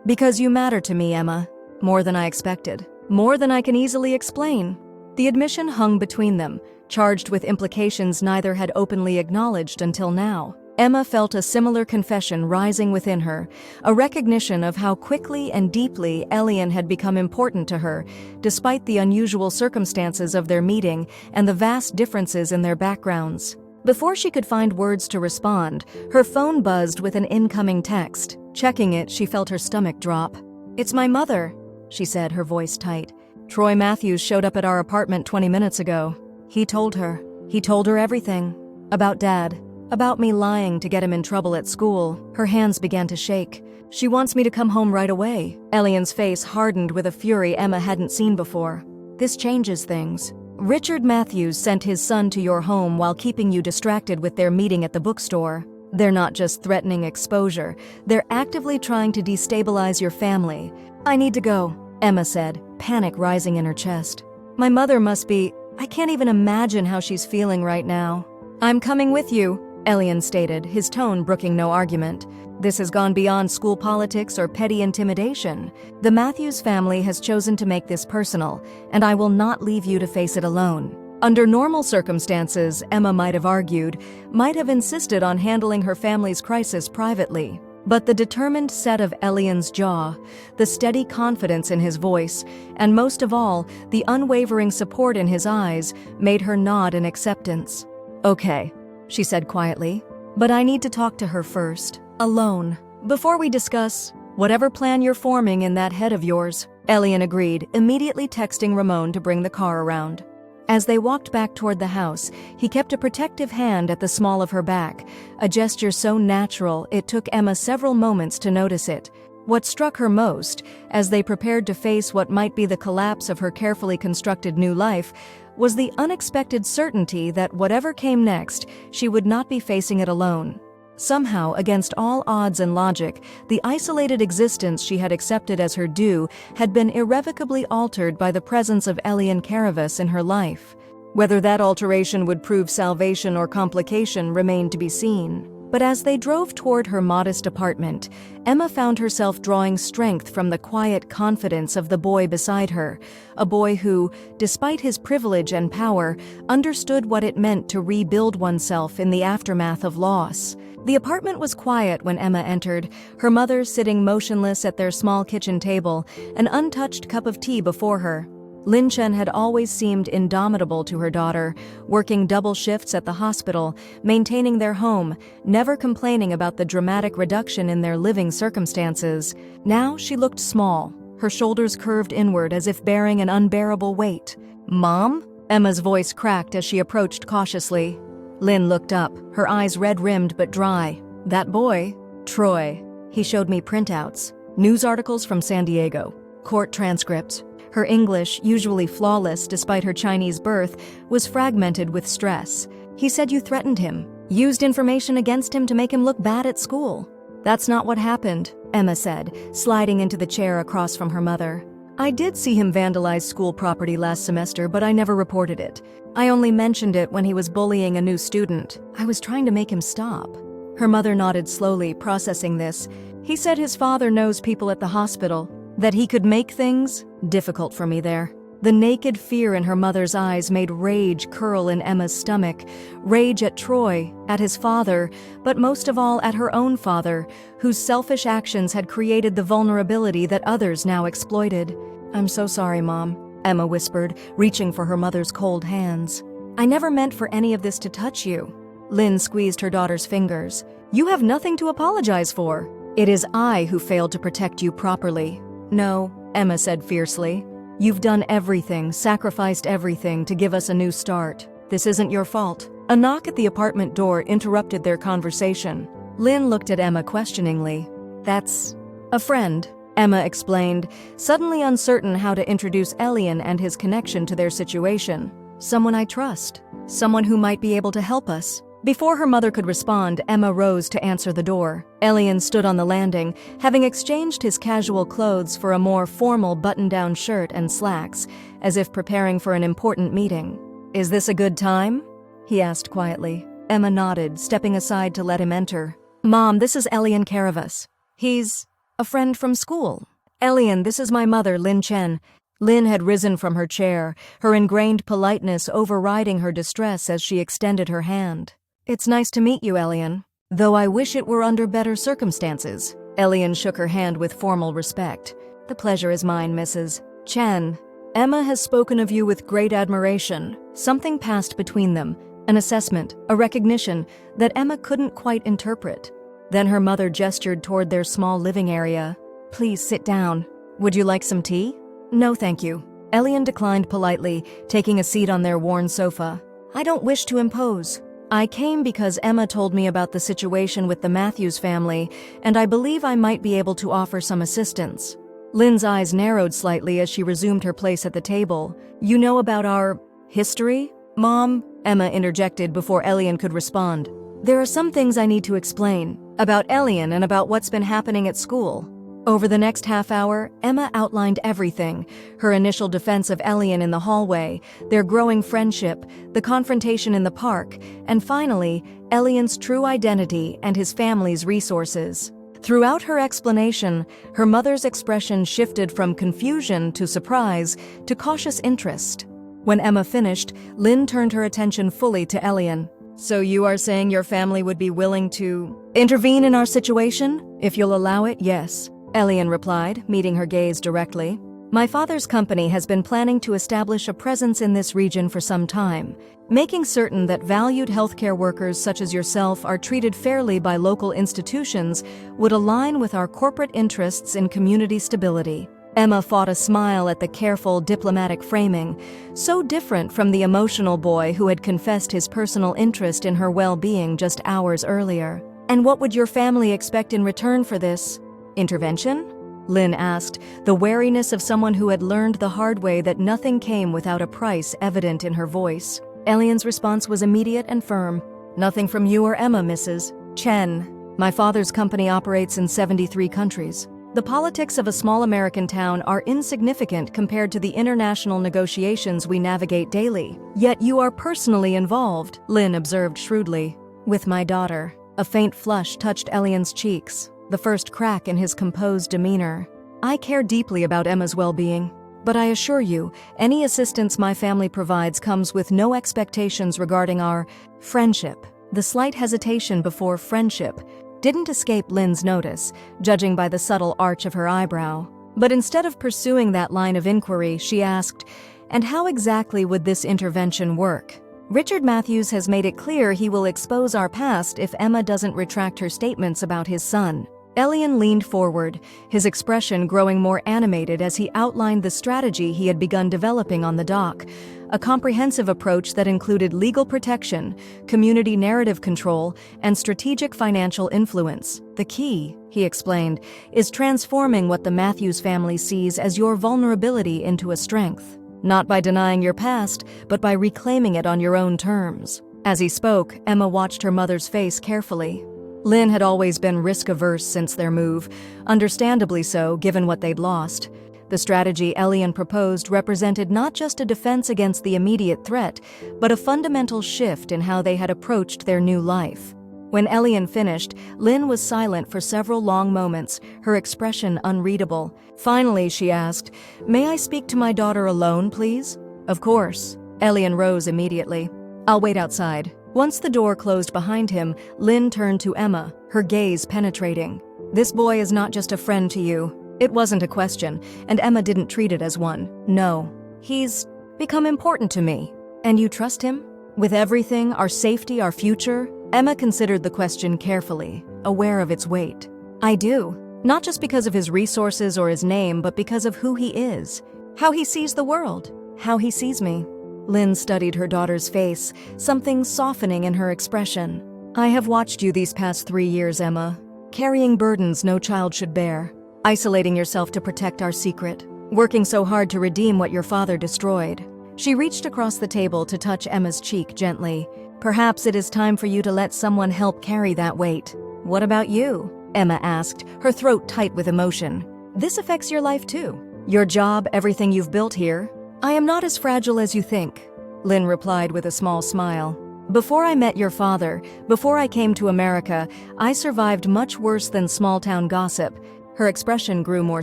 Because you matter to me, Emma. More than I expected. More than I can easily explain. The admission hung between them, charged with implications neither had openly acknowledged until now. Emma felt a similar confession rising within her, a recognition of how quickly and deeply Elian had become important to her, despite the unusual circumstances of their meeting and the vast differences in their backgrounds. Before she could find words to respond, her phone buzzed with an incoming text. Checking it, she felt her stomach drop. "It's my mother," she said, her voice tight. "Troy Matthews showed up at our apartment 20 minutes ago. He told her. He told her everything. About Dad. About me lying to get him in trouble at school." Her hands began to shake. "She wants me to come home right away." Elian's face hardened with a fury Emma hadn't seen before. "This changes things. Richard Matthews sent his son to your home while keeping you distracted with their meeting at the bookstore. They're not just threatening exposure, they're actively trying to destabilize your family." "I need to go," Emma said, panic rising in her chest. "My mother must be... I can't even imagine how she's feeling right now." "I'm coming with you," Elian stated, his tone brooking no argument. "This has gone beyond school politics or petty intimidation. The Matthews family has chosen to make this personal, and I will not leave you to face it alone." Under normal circumstances, Emma might have argued, might have insisted on handling her family's crisis privately. But the determined set of Elian's jaw, the steady confidence in his voice, and most of all, the unwavering support in his eyes, made her nod in acceptance. "Okay," she said quietly, "but I need to talk to her first. Alone. Before we discuss whatever plan you're forming in that head of yours." Elian agreed, immediately texting Ramon to bring the car around. As they walked back toward the house, he kept a protective hand at the small of her back, a gesture so natural it took Emma several moments to notice it. What struck her most, as they prepared to face what might be the collapse of her carefully constructed new life, was the unexpected certainty that whatever came next, she would not be facing it alone. Somehow, against all odds and logic, the isolated existence she had accepted as her due had been irrevocably altered by the presence of Elian Caravas in her life. Whether that alteration would prove salvation or complication remained to be seen. But as they drove toward her modest apartment, Emma found herself drawing strength from the quiet confidence of the boy beside her, a boy who, despite his privilege and power, understood what it meant to rebuild oneself in the aftermath of loss. The apartment was quiet when Emma entered, her mother sitting motionless at their small kitchen table, an untouched cup of tea before her. Lin Chen had always seemed indomitable to her daughter, working double shifts at the hospital, maintaining their home, never complaining about the dramatic reduction in their living circumstances. Now she looked small, her shoulders curved inward as if bearing an unbearable weight. "Mom?" Emma's voice cracked as she approached cautiously. Lin looked up, her eyes red-rimmed but dry. "That boy, Troy. He showed me printouts, news articles from San Diego, court transcripts." Her English, usually flawless despite her Chinese birth, was fragmented with stress. "He said you threatened him, used information against him to make him look bad at school." "That's not what happened," Emma said, sliding into the chair across from her mother. "I did see him vandalize school property last semester, but I never reported it. I only mentioned it when he was bullying a new student. I was trying to make him stop." Her mother nodded slowly, processing this. "He said his father knows people at the hospital, that he could make things difficult for me there." The naked fear in her mother's eyes made rage curl in Emma's stomach, rage at Troy, at his father, but most of all at her own father, whose selfish actions had created the vulnerability that others now exploited. "I'm so sorry, Mom," Emma whispered, reaching for her mother's cold hands. "I never meant for any of this to touch you." Lin squeezed her daughter's fingers. "You have nothing to apologize for. It is I who failed to protect you properly." "No," Emma said fiercely. "You've done everything, sacrificed everything to give us a new start. This isn't your fault." A knock at the apartment door interrupted their conversation. Lin looked at Emma questioningly. "That's a friend," Emma explained, suddenly uncertain how to introduce Elian and his connection to their situation. "Someone I trust. Someone who might be able to help us." Before her mother could respond, Emma rose to answer the door. Elian stood on the landing, having exchanged his casual clothes for a more formal button-down shirt and slacks, as if preparing for an important meeting. "Is this a good time?" he asked quietly. Emma nodded, stepping aside to let him enter. "Mom, this is Elian Caravas. He's a friend from school." "Elian, this is my mother, Lin Chen." Lin had risen from her chair, her ingrained politeness overriding her distress as she extended her hand. "It's nice to meet you, Elian. Though I wish it were under better circumstances." Elian shook her hand with formal respect. "The pleasure is mine, Mrs. Chen. Emma has spoken of you with great admiration." Something passed between them, an assessment, a recognition that Emma couldn't quite interpret. Then her mother gestured toward their small living area. "Please sit down. Would you like some tea?" "No, thank you." Elian declined politely, taking a seat on their worn sofa. "I don't wish to impose. I came because Emma told me about the situation with the Matthews family, and I believe I might be able to offer some assistance." Lynn's eyes narrowed slightly as she resumed her place at the table. "You know about our history, Mom?" Emma interjected before Elian could respond. "There are some things I need to explain, about Elian and about what's been happening at school." Over the next half hour, Emma outlined everything: her initial defense of Elian in the hallway, their growing friendship, the confrontation in the park, and finally, Elian's true identity and his family's resources. Throughout her explanation, her mother's expression shifted from confusion to surprise to cautious interest. When Emma finished, Lynn turned her attention fully to Elian. "So you are saying your family would be willing to intervene in our situation? If you'll allow it, yes," Elian replied, meeting her gaze directly. "My father's company has been planning to establish a presence in this region for some time. Making certain that valued healthcare workers such as yourself are treated fairly by local institutions would align with our corporate interests in community stability." Emma fought a smile at the careful, diplomatic framing, so different from the emotional boy who had confessed his personal interest in her well-being just hours earlier. "And what would your family expect in return for this intervention?" Lynn asked, the wariness of someone who had learned the hard way that nothing came without a price evident in her voice. Elian's response was immediate and firm. "Nothing from you or Emma, Mrs. Chen. My father's company operates in 73 countries. The politics of a small American town are insignificant compared to the international negotiations we navigate daily. Yet you are personally involved," Lynn observed shrewdly. "With my daughter." A faint flush touched Elian's cheeks, the first crack in his composed demeanor. "I care deeply about Emma's well-being, but I assure you, any assistance my family provides comes with no expectations regarding our friendship." The slight hesitation before friendship didn't escape Lynn's notice, judging by the subtle arch of her eyebrow. But instead of pursuing that line of inquiry, she asked, "And how exactly would this intervention work?" "Richard Matthews has made it clear he will expose our past if Emma doesn't retract her statements about his son." Elian leaned forward, his expression growing more animated as he outlined the strategy he had begun developing on the dock, a comprehensive approach that included legal protection, community narrative control, and strategic financial influence. "The key," he explained, "is transforming what the Matthews family sees as your vulnerability into a strength. Not by denying your past, but by reclaiming it on your own terms." As he spoke, Emma watched her mother's face carefully. Lynn had always been risk-averse since their move, understandably so given what they'd lost. The strategy Elian proposed represented not just a defense against the immediate threat, but a fundamental shift in how they had approached their new life. When Elian finished, Lynn was silent for several long moments, her expression unreadable. Finally, she asked, "May I speak to my daughter alone, please?" "Of course." Elian rose immediately. "I'll wait outside." Once the door closed behind him, Lynn turned to Emma, her gaze penetrating. "This boy is not just a friend to you." It wasn't a question, and Emma didn't treat it as one. "No. He's become important to me." "And you trust him? With everything, our safety, our future?" Emma considered the question carefully, aware of its weight. "I do. Not just because of his resources or his name, but because of who he is. How he sees the world. How he sees me." Lynn studied her daughter's face, something softening in her expression. "I have watched you these past 3 years, Emma, carrying burdens no child should bear, isolating yourself to protect our secret, working so hard to redeem what your father destroyed." She reached across the table to touch Emma's cheek gently. Perhaps it is time for you to let someone help carry that weight. What about you? Emma asked, her throat tight with emotion. This affects your life too. Your job, everything you've built here. I am not as fragile as you think, Lynn replied with a small smile. Before I met your father, before I came to America, I survived much worse than small-town gossip. Her expression grew more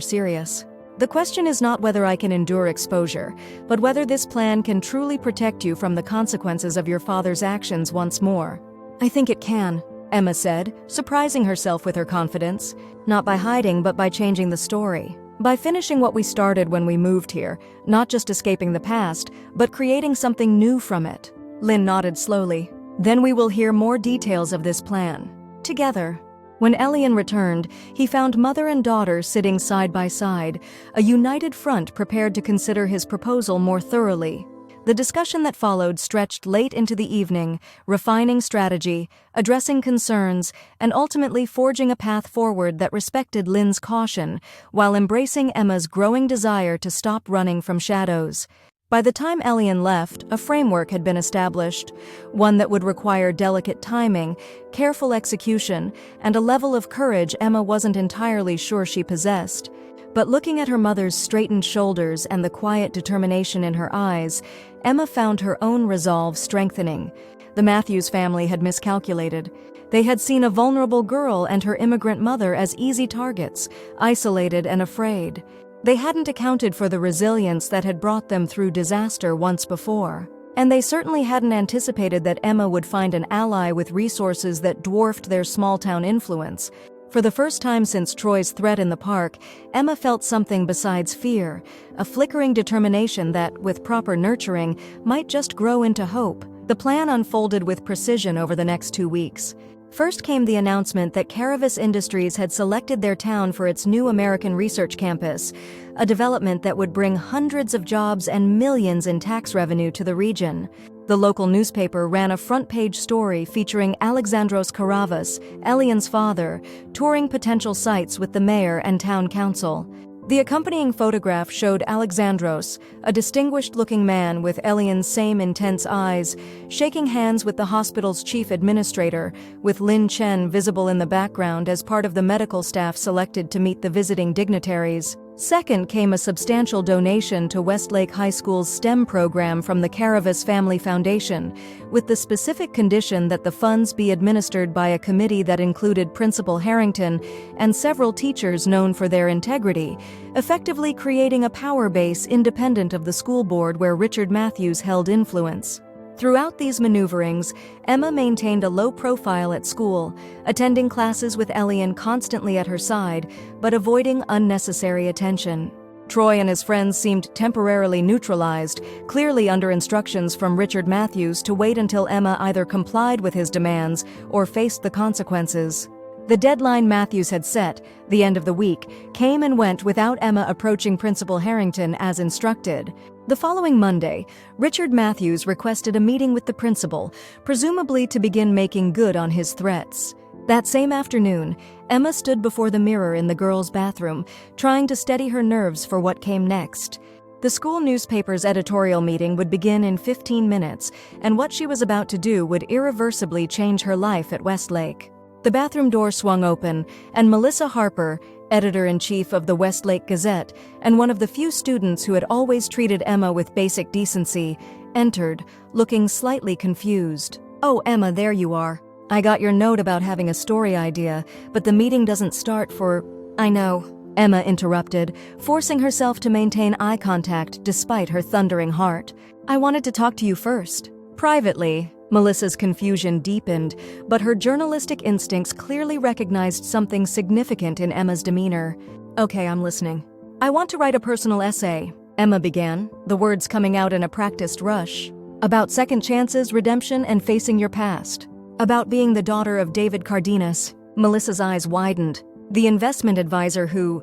serious. The question is not whether I can endure exposure, but whether this plan can truly protect you from the consequences of your father's actions once more. I think it can, Emma said, surprising herself with her confidence. Not by hiding, but by changing the story. By finishing what we started when we moved here, not just escaping the past, but creating something new from it. Lynn nodded slowly. Then we will hear more details of this plan. Together. When Elian returned, he found mother and daughter sitting side by side, a united front prepared to consider his proposal more thoroughly. The discussion that followed stretched late into the evening, refining strategy, addressing concerns, and ultimately forging a path forward that respected Lynn's caution, while embracing Emma's growing desire to stop running from shadows. By the time Elian left, a framework had been established, one that would require delicate timing, careful execution, and a level of courage Emma wasn't entirely sure she possessed. But looking at her mother's straightened shoulders and the quiet determination in her eyes, Emma found her own resolve strengthening. The Matthews family had miscalculated. They had seen a vulnerable girl and her immigrant mother as easy targets, isolated and afraid. They hadn't accounted for the resilience that had brought them through disaster once before. And they certainly hadn't anticipated that Emma would find an ally with resources that dwarfed their small-town influence. For the first time since Troy's threat in the park, Emma felt something besides fear, a flickering determination that, with proper nurturing, might just grow into hope. The plan unfolded with precision over the next 2 weeks. First came the announcement that Caravis Industries had selected their town for its new American research campus, a development that would bring hundreds of jobs and millions in tax revenue to the region. The local newspaper ran a front-page story featuring Alexandros Karavas, Elian's father, touring potential sites with the mayor and town council. The accompanying photograph showed Alexandros, a distinguished-looking man with Elian's same intense eyes, shaking hands with the hospital's chief administrator, with Lin Chen visible in the background as part of the medical staff selected to meet the visiting dignitaries. Second came a substantial donation to Westlake High School's STEM program from the Caravis Family Foundation, with the specific condition that the funds be administered by a committee that included Principal Harrington and several teachers known for their integrity, effectively creating a power base independent of the school board where Richard Matthews held influence. Throughout these maneuverings, Emma maintained a low profile at school, attending classes with Elian constantly at her side, but avoiding unnecessary attention. Troy and his friends seemed temporarily neutralized, clearly under instructions from Richard Matthews to wait until Emma either complied with his demands or faced the consequences. The deadline Matthews had set, the end of the week, came and went without Emma approaching Principal Harrington as instructed. The following Monday, Richard Matthews requested a meeting with the principal, presumably to begin making good on his threats. That same afternoon, Emma stood before the mirror in the girls' bathroom, trying to steady her nerves for what came next. The school newspaper's editorial meeting would begin in 15 minutes, and what she was about to do would irreversibly change her life at Westlake. The bathroom door swung open, and Melissa Harper, editor-in-chief of the Westlake Gazette and one of the few students who had always treated Emma with basic decency, entered, looking slightly confused. "Oh, Emma, there you are. I got your note about having a story idea, but the meeting doesn't start for—" "I know," Emma interrupted, forcing herself to maintain eye contact despite her thundering heart. "I wanted to talk to you first." Privately, Melissa's confusion deepened, but her journalistic instincts clearly recognized something significant in Emma's demeanor. "Okay, I'm listening." "I want to write a personal essay," Emma began, the words coming out in a practiced rush. "About second chances, redemption, and facing your past. About being the daughter of David Cardenas." Melissa's eyes widened. "The investment advisor who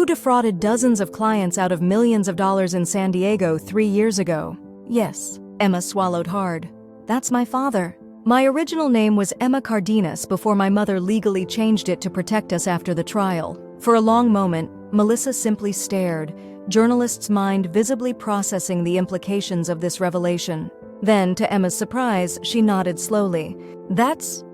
defrauded dozens of clients out of millions of dollars in San Diego 3 years ago." "Yes." Emma swallowed hard. "That's my father. My original name was Emma Cardenas before my mother legally changed it to protect us after the trial." For a long moment, Melissa simply stared, journalist's mind visibly processing the implications of this revelation. Then, to Emma's surprise, she nodded slowly.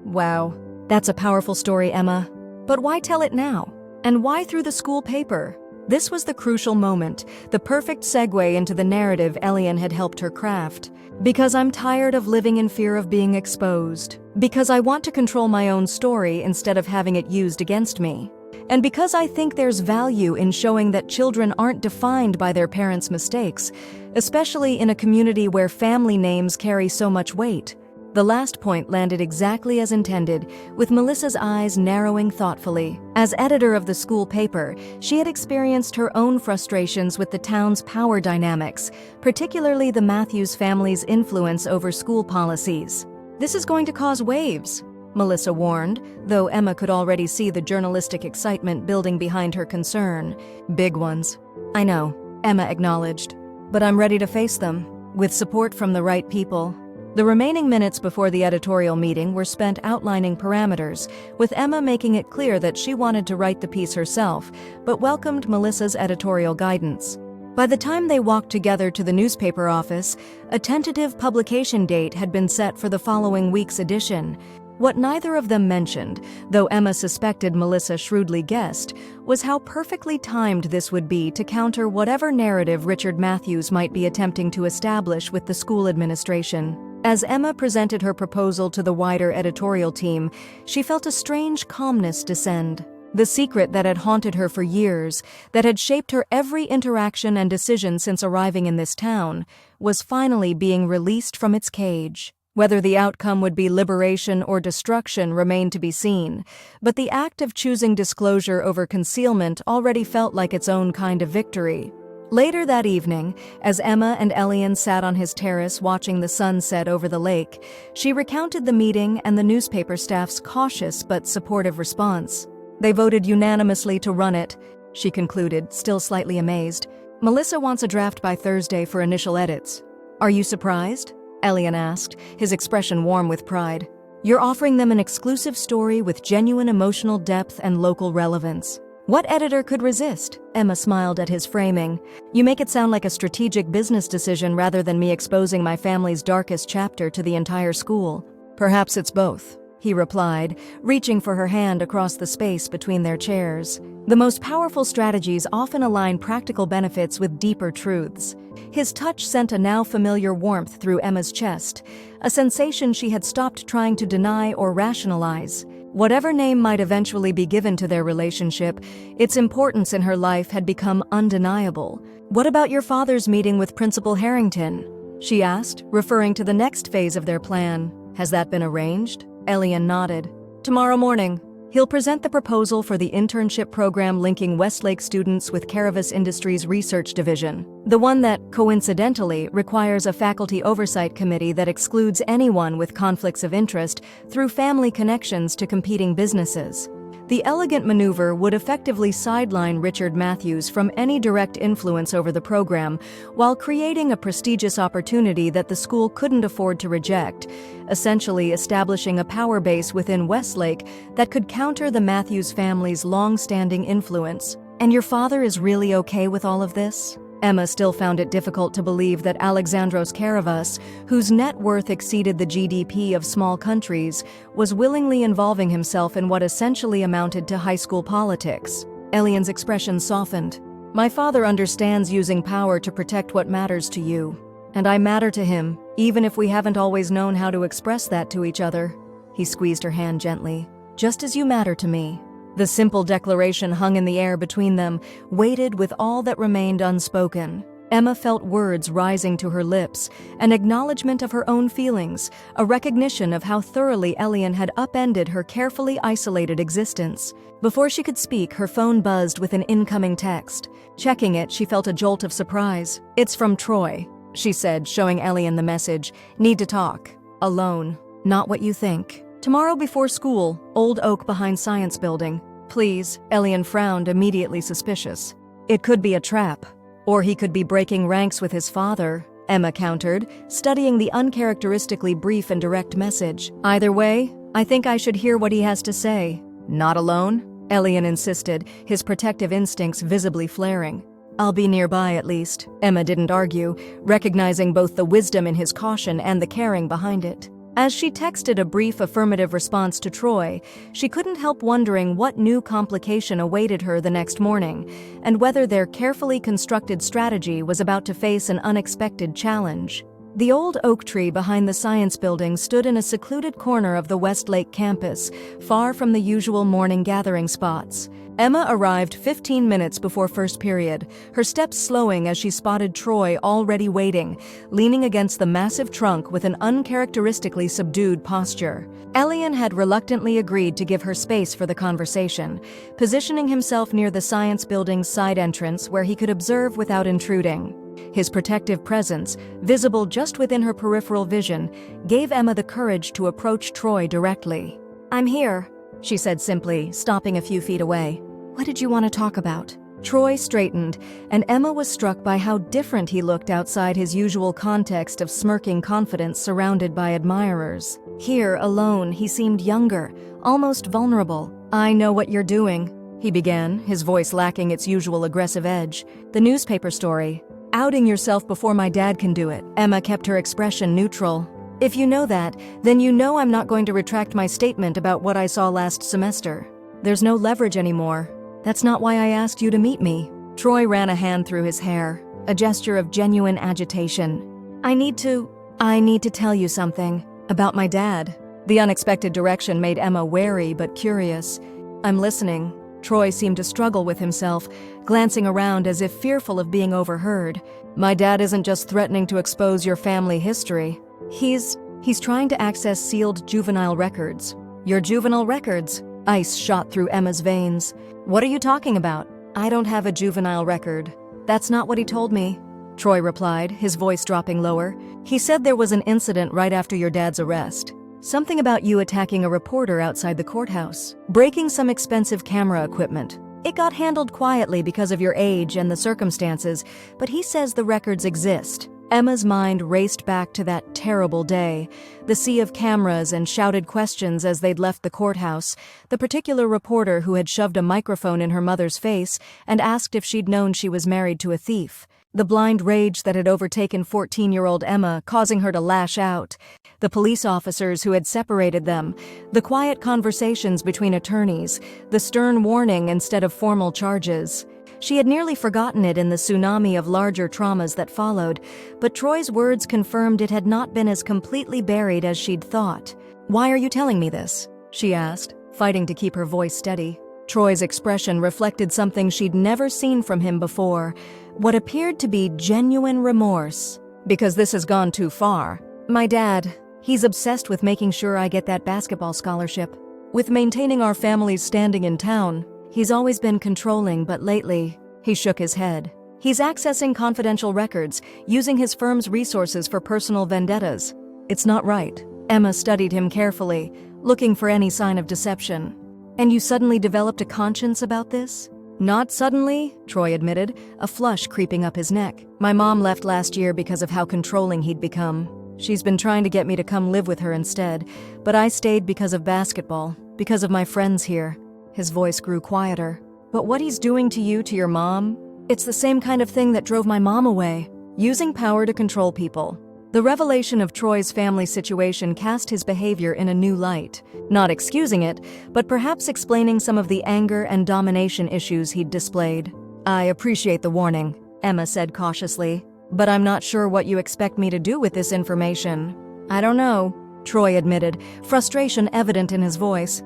Wow. That's a powerful story, Emma. But why tell it now? And why through the school paper? This was the crucial moment, the perfect segue into the narrative Elian had helped her craft. Because I'm tired of living in fear of being exposed. Because I want to control my own story instead of having it used against me. And because I think there's value in showing that children aren't defined by their parents' mistakes, especially in a community where family names carry so much weight. The last point landed exactly as intended, with Melissa's eyes narrowing thoughtfully. As editor of the school paper, she had experienced her own frustrations with the town's power dynamics, particularly the Matthews family's influence over school policies. This is going to cause waves, Melissa warned, though Emma could already see the journalistic excitement building behind her concern. Big ones. I know, Emma acknowledged. But I'm ready to face them, with support from the right people. The remaining minutes before the editorial meeting were spent outlining parameters, with Emma making it clear that she wanted to write the piece herself, but welcomed Melissa's editorial guidance. By the time they walked together to the newspaper office, a tentative publication date had been set for the following week's edition. What neither of them mentioned, though Emma suspected Melissa shrewdly guessed, was how perfectly timed this would be to counter whatever narrative Richard Matthews might be attempting to establish with the school administration. As Emma presented her proposal to the wider editorial team, she felt a strange calmness descend. The secret that had haunted her for years, that had shaped her every interaction and decision since arriving in this town, was finally being released from its cage. Whether the outcome would be liberation or destruction remained to be seen, but the act of choosing disclosure over concealment already felt like its own kind of victory. Later that evening, as Emma and Elian sat on his terrace watching the sun set over the lake, she recounted the meeting and the newspaper staff's cautious but supportive response. They voted unanimously to run it, she concluded, still slightly amazed. Melissa wants a draft by Thursday for initial edits. Are you surprised? Elian asked, his expression warm with pride. You're offering them an exclusive story with genuine emotional depth and local relevance. What editor could resist? Emma smiled at his framing. You make it sound like a strategic business decision rather than me exposing my family's darkest chapter to the entire school. Perhaps it's both, he replied, reaching for her hand across the space between their chairs. The most powerful strategies often align practical benefits with deeper truths. His touch sent a now familiar warmth through Emma's chest, a sensation she had stopped trying to deny or rationalize. Whatever name might eventually be given to their relationship, its importance in her life had become undeniable. What about your father's meeting with Principal Harrington? She asked, referring to the next phase of their plan. Has that been arranged? Elian nodded. Tomorrow morning. He'll present the proposal for the internship program linking Westlake students with Caravis Industries Research Division, the one that, coincidentally, requires a faculty oversight committee that excludes anyone with conflicts of interest through family connections to competing businesses. The elegant maneuver would effectively sideline Richard Matthews from any direct influence over the program, while creating a prestigious opportunity that the school couldn't afford to reject, essentially establishing a power base within Westlake that could counter the Matthews family's long-standing influence. And your father is really okay with all of this? Emma still found it difficult to believe that Alexandros Caravis, whose net worth exceeded the GDP of small countries, was willingly involving himself in what essentially amounted to high school politics. Elian's expression softened. My father understands using power to protect what matters to you. And I matter to him, even if we haven't always known how to express that to each other. He squeezed her hand gently. Just as you matter to me. The simple declaration hung in the air between them, weighted with all that remained unspoken. Emma felt words rising to her lips, an acknowledgement of her own feelings, a recognition of how thoroughly Elian had upended her carefully isolated existence. Before she could speak, her phone buzzed with an incoming text. Checking it, she felt a jolt of surprise. It's from Troy, she said, showing Elian the message. Need to talk. Alone. Not what you think. Tomorrow before school, Old Oak behind Science Building. Please, Elian frowned, immediately suspicious. It could be a trap. Or he could be breaking ranks with his father, Emma countered, studying the uncharacteristically brief and direct message. Either way, I think I should hear what he has to say. Not alone? Elian insisted, his protective instincts visibly flaring. I'll be nearby at least. Emma didn't argue, recognizing both the wisdom in his caution and the caring behind it. As she texted a brief affirmative response to Troy, she couldn't help wondering what new complication awaited her the next morning, and whether their carefully constructed strategy was about to face an unexpected challenge. The old oak tree behind the science building stood in a secluded corner of the Westlake campus, far from the usual morning gathering spots. Emma arrived 15 minutes before first period, her steps slowing as she spotted Troy already waiting, leaning against the massive trunk with an uncharacteristically subdued posture. Elian had reluctantly agreed to give her space for the conversation, positioning himself near the science building's side entrance where he could observe without intruding. His protective presence, visible just within her peripheral vision, gave Emma the courage to approach Troy directly. "I'm here," she said simply, stopping a few feet away. "What did you want to talk about?" Troy straightened, and Emma was struck by how different he looked outside his usual context of smirking confidence surrounded by admirers. Here, alone, he seemed younger, almost vulnerable. "I know what you're doing," he began, his voice lacking its usual aggressive edge. "The newspaper story. Outing yourself before my dad can do it." Emma kept her expression neutral. "If you know that, then you know I'm not going to retract my statement about what I saw last semester. There's no leverage anymore. That's not why I asked you to meet me." Troy ran a hand through his hair, a gesture of genuine agitation. I need to tell you something about my dad." The unexpected direction made Emma wary but curious. "I'm listening." Troy seemed to struggle with himself, glancing around as if fearful of being overheard. "My dad isn't just threatening to expose your family history. He's trying to access sealed juvenile records." "Your juvenile records?" Ice shot through Emma's veins. "What are you talking about?" "I don't have a juvenile record." "That's not what he told me," Troy replied, his voice dropping lower. "He said there was an incident right after your dad's arrest. Something about you attacking a reporter outside the courthouse, breaking some expensive camera equipment. It got handled quietly because of your age and the circumstances, but he says the records exist." Emma's mind raced back to that terrible day, the sea of cameras and shouted questions as they'd left the courthouse, the particular reporter who had shoved a microphone in her mother's face and asked if she'd known she was married to a thief. The blind rage that had overtaken 14-year-old Emma, causing her to lash out. The police officers who had separated them. The quiet conversations between attorneys. The stern warning instead of formal charges. She had nearly forgotten it in the tsunami of larger traumas that followed, but Troy's words confirmed it had not been as completely buried as she'd thought. "Why are you telling me this?" she asked, fighting to keep her voice steady. Troy's expression reflected something she'd never seen from him before, what appeared to be genuine remorse. "Because this has gone too far. My dad, he's obsessed with making sure I get that basketball scholarship. With maintaining our family's standing in town. He's always been controlling, but lately," he shook his head. "He's accessing confidential records, using his firm's resources for personal vendettas. It's not right." Emma studied him carefully, looking for any sign of deception. "And you suddenly developed a conscience about this?" "Not suddenly," Troy admitted, a flush creeping up his neck. "My mom left last year because of how controlling he'd become. She's been trying to get me to come live with her instead, but I stayed because of basketball, because of my friends here." His voice grew quieter. "But what he's doing to you, to your mom, it's the same kind of thing that drove my mom away. Using power to control people." The revelation of Troy's family situation cast his behavior in a new light, not excusing it, but perhaps explaining some of the anger and domination issues he'd displayed. "I appreciate the warning," Emma said cautiously, "but I'm not sure what you expect me to do with this information." "I don't know," Troy admitted, frustration evident in his voice.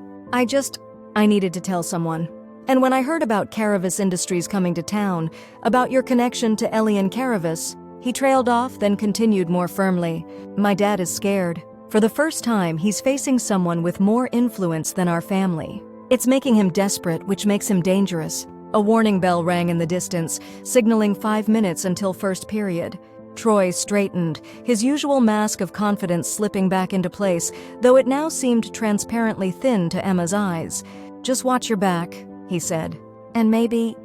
I needed to tell someone. And when I heard about Caravis Industries coming to town, about your connection to Elian Caravis," he trailed off, then continued more firmly. "My dad is scared. For the first time, he's facing someone with more influence than our family. It's making him desperate, which makes him dangerous." A warning bell rang in the distance, signaling 5 minutes until first period. Troy straightened, his usual mask of confidence slipping back into place, though it now seemed transparently thin to Emma's eyes. "Just watch your back," he said. "And maybe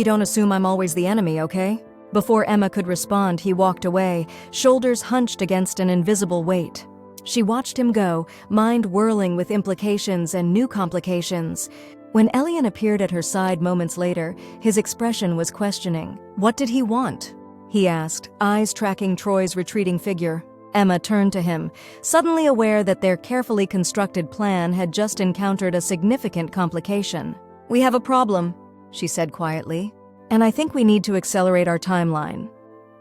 don't assume I'm always the enemy, okay?" Before Emma could respond, he walked away, shoulders hunched against an invisible weight. She watched him go, mind whirling with implications and new complications. When Elian appeared at her side moments later, his expression was questioning. "What did he want?" he asked, eyes tracking Troy's retreating figure. Emma turned to him, suddenly aware that their carefully constructed plan had just encountered a significant complication. "We have a problem," she said quietly, "and I think we need to accelerate our timeline."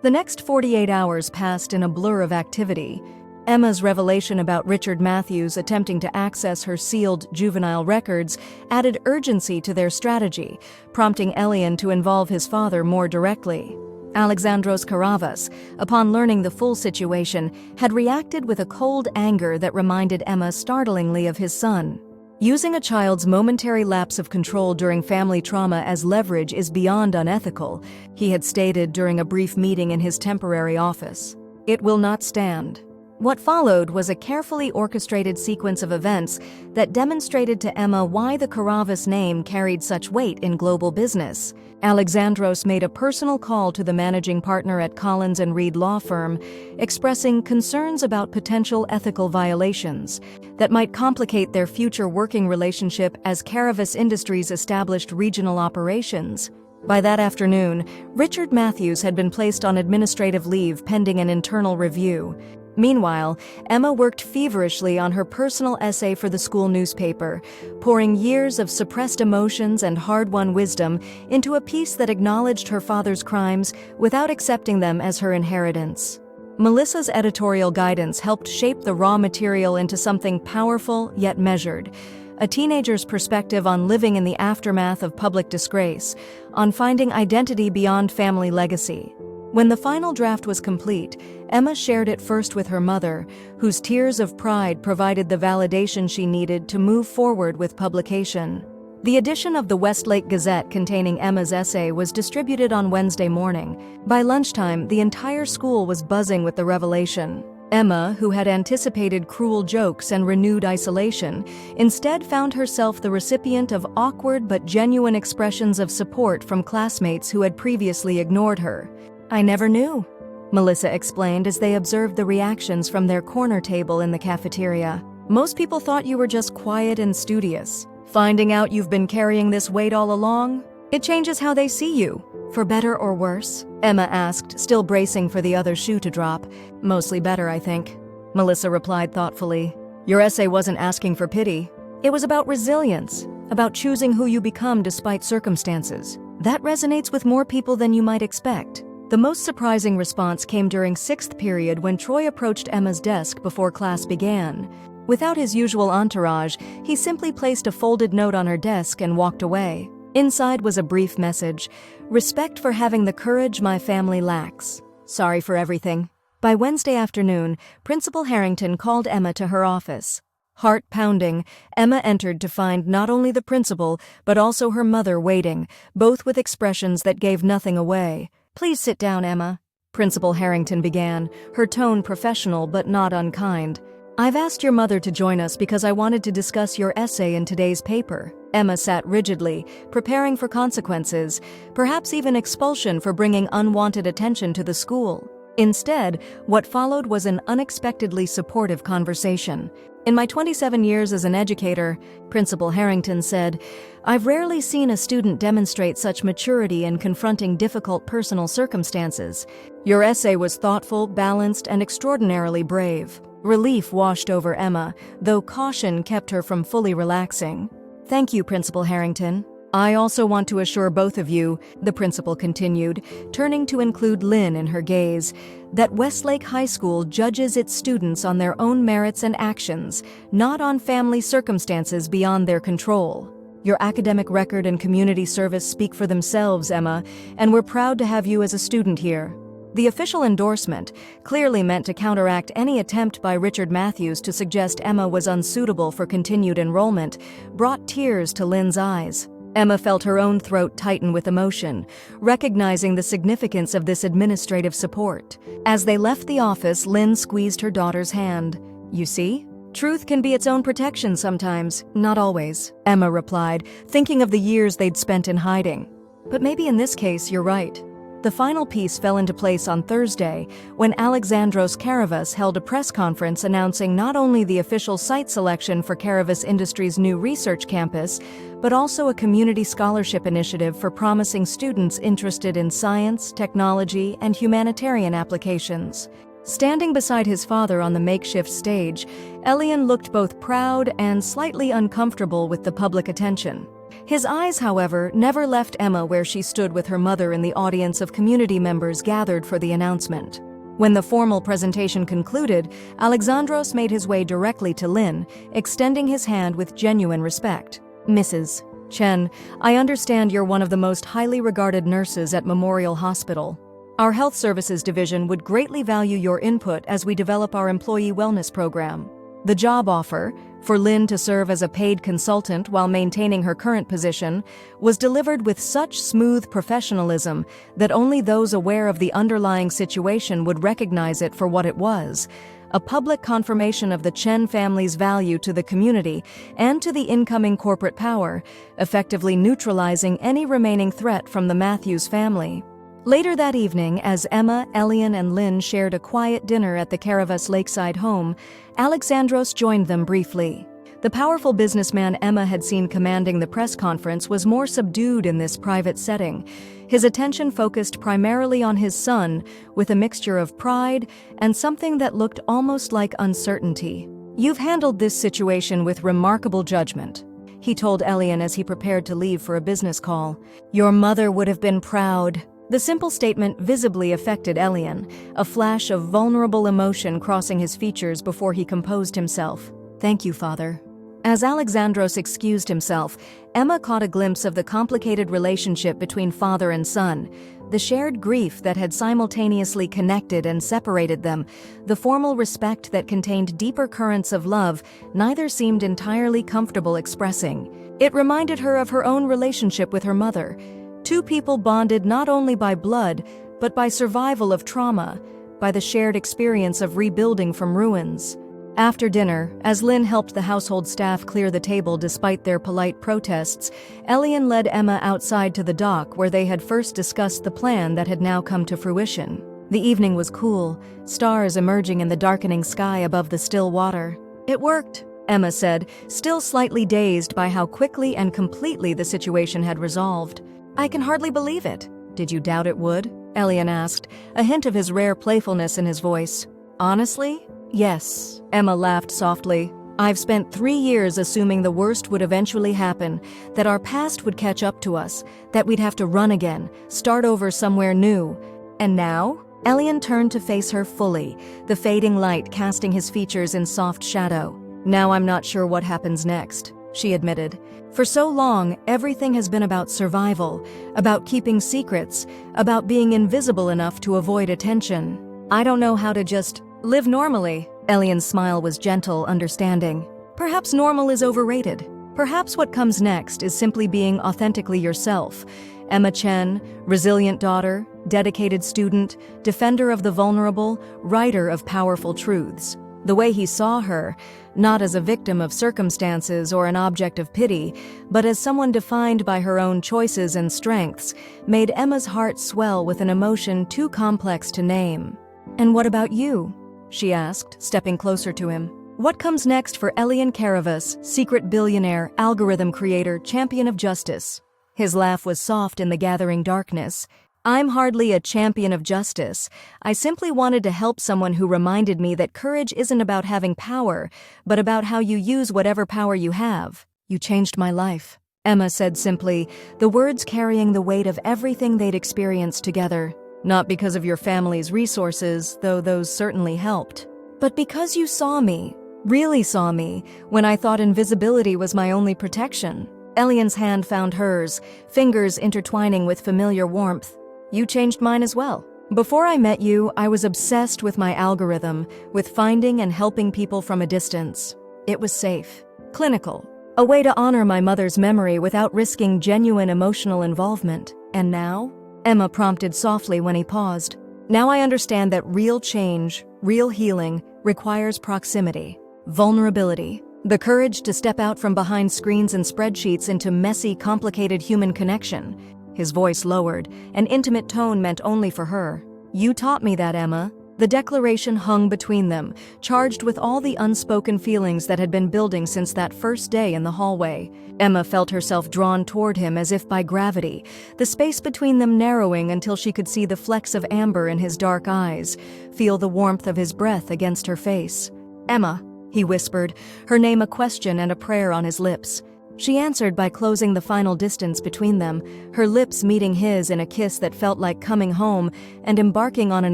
The next 48 hours passed in a blur of activity. Emma's revelation about Richard Matthews attempting to access her sealed juvenile records added urgency to their strategy, prompting Elian to involve his father more directly. Alexandros Karavas, upon learning the full situation, had reacted with a cold anger that reminded Emma startlingly of his son. Using a child's momentary lapse of control during family trauma as leverage is beyond unethical, he had stated during a brief meeting in his temporary office. It will not stand. What followed was a carefully orchestrated sequence of events that demonstrated to Emma why the Karavas name carried such weight in global business. Alexandros made a personal call to the managing partner at Collins & Reed law firm, expressing concerns about potential ethical violations that might complicate their future working relationship as Karavas Industries established regional operations. By that afternoon, Richard Matthews had been placed on administrative leave pending an internal review. Meanwhile, Emma worked feverishly on her personal essay for the school newspaper, pouring years of suppressed emotions and hard-won wisdom into a piece that acknowledged her father's crimes without accepting them as her inheritance. Melissa's editorial guidance helped shape the raw material into something powerful yet measured, a teenager's perspective on living in the aftermath of public disgrace, on finding identity beyond family legacy. When the final draft was complete, Emma shared it first with her mother, whose tears of pride provided the validation she needed to move forward with publication. The edition of the Westlake Gazette containing Emma's essay was distributed on Wednesday morning. By lunchtime, the entire school was buzzing with the revelation. Emma, who had anticipated cruel jokes and renewed isolation, instead found herself the recipient of awkward but genuine expressions of support from classmates who had previously ignored her. "I never knew," Melissa explained as they observed the reactions from their corner table in the cafeteria. "Most people thought you were just quiet and studious. Finding out you've been carrying this weight all along? It changes how they see you. For better or worse?" Emma asked, still bracing for the other shoe to drop. "Mostly better, I think," Melissa replied thoughtfully. "Your essay wasn't asking for pity. It was about resilience, about choosing who you become despite circumstances. That resonates with more people than you might expect." The most surprising response came during sixth period when Troy approached Emma's desk before class began. Without his usual entourage, he simply placed a folded note on her desk and walked away. Inside was a brief message: "Respect for having the courage my family lacks. Sorry for everything." By Wednesday afternoon, Principal Harrington called Emma to her office. Heart pounding, Emma entered to find not only the principal, but also her mother waiting, both with expressions that gave nothing away. "Please sit down, Emma," Principal Harrington began, her tone professional but not unkind. "I've asked your mother to join us because I wanted to discuss your essay in today's paper." Emma sat rigidly, preparing for consequences, perhaps even expulsion for bringing unwanted attention to the school. Instead, what followed was an unexpectedly supportive conversation. "In my 27 years as an educator," Principal Harrington said, "I've rarely seen a student demonstrate such maturity in confronting difficult personal circumstances. Your essay was thoughtful, balanced, and extraordinarily brave." Relief washed over Emma, though caution kept her from fully relaxing. "Thank you, Principal Harrington. I also want to assure both of you," the principal continued, turning to include Lynn in her gaze, "that Westlake High School judges its students on their own merits and actions, not on family circumstances beyond their control. Your academic record and community service speak for themselves, Emma, and we're proud to have you as a student here." The official endorsement, clearly meant to counteract any attempt by Richard Matthews to suggest Emma was unsuitable for continued enrollment, brought tears to Lynn's eyes. Emma felt her own throat tighten with emotion, recognizing the significance of this administrative support. As they left the office, Lynn squeezed her daughter's hand. "You see? Truth can be its own protection sometimes, not always," Emma replied, thinking of the years they'd spent in hiding. "But maybe in this case, you're right. The final piece fell into place on Thursday when Alexandros Karavas held a press conference announcing not only the official site selection for Karavas Industries' new research campus, but also a community scholarship initiative for promising students interested in science, technology, and humanitarian applications. Standing beside his father on the makeshift stage, Elian looked both proud and slightly uncomfortable with the public attention. His eyes, however, never left Emma where she stood with her mother in the audience of community members gathered for the announcement. When the formal presentation concluded, Alexandros made his way directly to Lynn, extending his hand with genuine respect. "Mrs. Chen, I understand you're one of the most highly regarded nurses at Memorial Hospital. Our Health Services Division would greatly value your input as we develop our employee wellness program." The job offer, for Lynn to serve as a paid consultant while maintaining her current position, was delivered with such smooth professionalism that only those aware of the underlying situation would recognize it for what it was: a public confirmation of the Chen family's value to the community and to the incoming corporate power, effectively neutralizing any remaining threat from the Matthews family. Later that evening, as Emma, Elian, and Lynn shared a quiet dinner at the Karavas lakeside home, Alexandros joined them briefly. The powerful businessman Emma had seen commanding the press conference was more subdued in this private setting. His attention focused primarily on his son, with a mixture of pride and something that looked almost like uncertainty. "You've handled this situation with remarkable judgment," he told Elian as he prepared to leave for a business call. "Your mother would have been proud." The simple statement visibly affected Elian, a flash of vulnerable emotion crossing his features before he composed himself. "Thank you, Father." As Alexandros excused himself, Emma caught a glimpse of the complicated relationship between father and son, the shared grief that had simultaneously connected and separated them, the formal respect that contained deeper currents of love neither seemed entirely comfortable expressing. It reminded her of her own relationship with her mother. Two people bonded not only by blood, but by survival of trauma, by the shared experience of rebuilding from ruins. After dinner, as Lynn helped the household staff clear the table despite their polite protests, Elian led Emma outside to the dock where they had first discussed the plan that had now come to fruition. The evening was cool, stars emerging in the darkening sky above the still water. "It worked," Emma said, still slightly dazed by how quickly and completely the situation had resolved. "I can hardly believe it." "Did you doubt it would?" Elian asked, a hint of his rare playfulness in his voice. "Honestly? Yes." Emma laughed softly. "I've spent 3 years assuming the worst would eventually happen, that our past would catch up to us, that we'd have to run again, start over somewhere new. And now?" Elian turned to face her fully, the fading light casting his features in soft shadow. "Now I'm not sure what happens next," she admitted. "For so long, everything has been about survival, about keeping secrets, about being invisible enough to avoid attention. I don't know how to just live normally." Elian's smile was gentle, understanding. "Perhaps normal is overrated. Perhaps what comes next is simply being authentically yourself. Emma Chen, resilient daughter, dedicated student, defender of the vulnerable, writer of powerful truths." The way he saw her, not as a victim of circumstances or an object of pity, but as someone defined by her own choices and strengths, made Emma's heart swell with an emotion too complex to name. "And what about you?" she asked, stepping closer to him. "What comes next for Elian Karavas, secret billionaire, algorithm creator, champion of justice?" His laugh was soft in the gathering darkness. "I'm hardly a champion of justice. I simply wanted to help someone who reminded me that courage isn't about having power, but about how you use whatever power you have." "You changed my life," Emma said simply, the words carrying the weight of everything they'd experienced together. "Not because of your family's resources, though those certainly helped, but because you saw me, really saw me, when I thought invisibility was my only protection." Elian's hand found hers, fingers intertwining with familiar warmth. "You changed mine as well. Before I met you, I was obsessed with my algorithm, with finding and helping people from a distance. It was safe, clinical, a way to honor my mother's memory without risking genuine emotional involvement. And now?" Emma prompted softly when he paused. "Now I understand that real change, real healing, requires proximity, vulnerability, the courage to step out from behind screens and spreadsheets into messy, complicated human connection. His voice lowered, an intimate tone meant only for her. "You taught me that, Emma." The declaration hung between them, charged with all the unspoken feelings that had been building since that first day in the hallway. Emma felt herself drawn toward him as if by gravity, the space between them narrowing until she could see the flecks of amber in his dark eyes, feel the warmth of his breath against her face. "Emma," he whispered, her name a question and a prayer on his lips. She answered by closing the final distance between them, her lips meeting his in a kiss that felt like coming home and embarking on an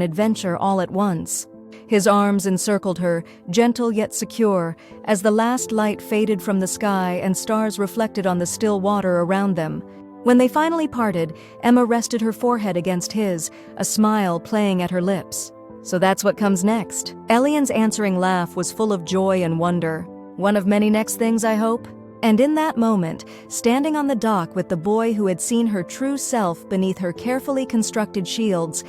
adventure all at once. His arms encircled her, gentle yet secure, as the last light faded from the sky and stars reflected on the still water around them. When they finally parted, Emma rested her forehead against his, a smile playing at her lips. "So that's what comes next." Elian's answering laugh was full of joy and wonder. "One of many next things, I hope?" And in that moment, standing on the dock with the boy who had seen her true self beneath her carefully constructed shields,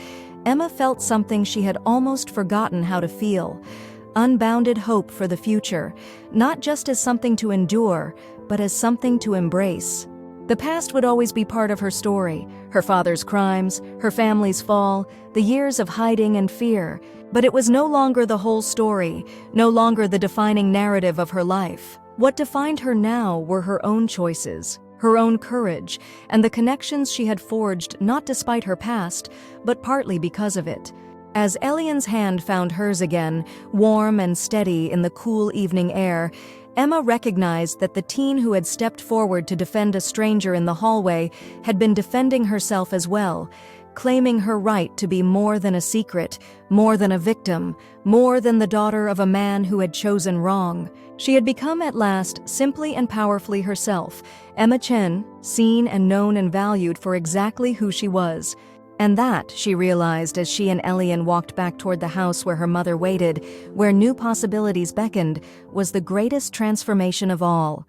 Emma felt something she had almost forgotten how to feel. Unbounded hope for the future, not just as something to endure, but as something to embrace. The past would always be part of her story, her father's crimes, her family's fall, the years of hiding and fear, but it was no longer the whole story, no longer the defining narrative of her life. What defined her now were her own choices, her own courage, and the connections she had forged not despite her past, but partly because of it. As Elian's hand found hers again, warm and steady in the cool evening air, Emma recognized that the teen who had stepped forward to defend a stranger in the hallway had been defending herself as well, claiming her right to be more than a secret, more than a victim, more than the daughter of a man who had chosen wrong. She had become at last simply and powerfully herself, Emma Chen, seen and known and valued for exactly who she was. And that, she realized as she and Elian walked back toward the house where her mother waited, where new possibilities beckoned, was the greatest transformation of all.